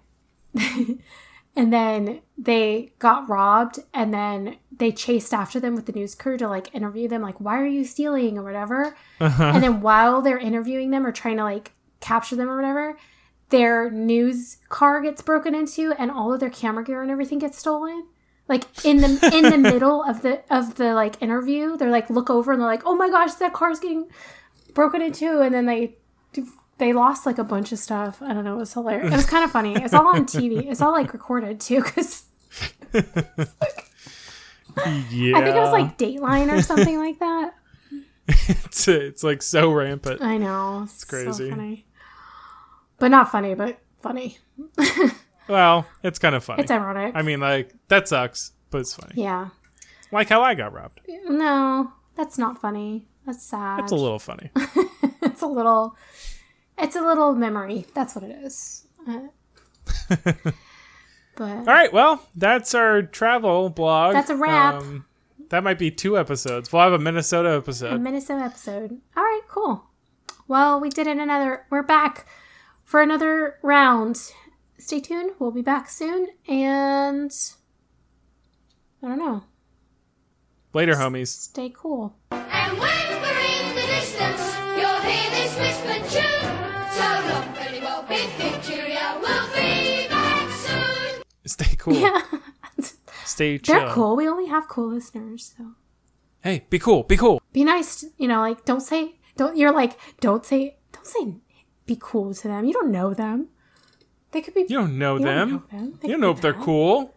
S2: and then they got robbed and then they chased after them with the news crew to like interview them, like, why are you stealing or whatever? And then while they're interviewing them or trying to like capture them or whatever, their news car gets broken into and all of their camera gear and everything gets stolen. Like in the middle of the like interview, they're like look over and they're like, oh my gosh, that car's getting broken into, and then they lost like a bunch of stuff. I don't know. It was hilarious. It was kind of funny. It's all on TV. It's all like recorded too, because
S1: yeah.
S2: I think it was like Dateline or something like that.
S1: It's like so rampant.
S2: I know.
S1: It's crazy.
S2: So funny. But not funny, but funny.
S1: Well, it's kind of funny.
S2: It's ironic.
S1: I mean, like, that sucks, but it's funny.
S2: Yeah.
S1: Like how I got robbed.
S2: No, that's not funny. That's sad.
S1: It's a little funny.
S2: It's a little memory. That's what it is. But all
S1: right, well, that's our travel blog.
S2: That's a wrap.
S1: That might be 2 episodes. We'll have a Minnesota episode.
S2: All right, cool. Well, we did it we're back for another round. Stay tuned. We'll be back soon. And I don't know.
S1: Later, homies.
S2: Stay cool.
S3: And when we're in the distance, you'll hear this whispered tune. So long, very well, big cheerio. We'll be back soon.
S1: Stay cool.
S2: Yeah.
S1: Stay chill.
S2: They're cool. We only have cool listeners, so.
S1: Hey, be cool. Be cool.
S2: Be nice. Like, don't say be cool to them. You don't know them. They could be.
S1: You don't know them. You don't know if they're cool.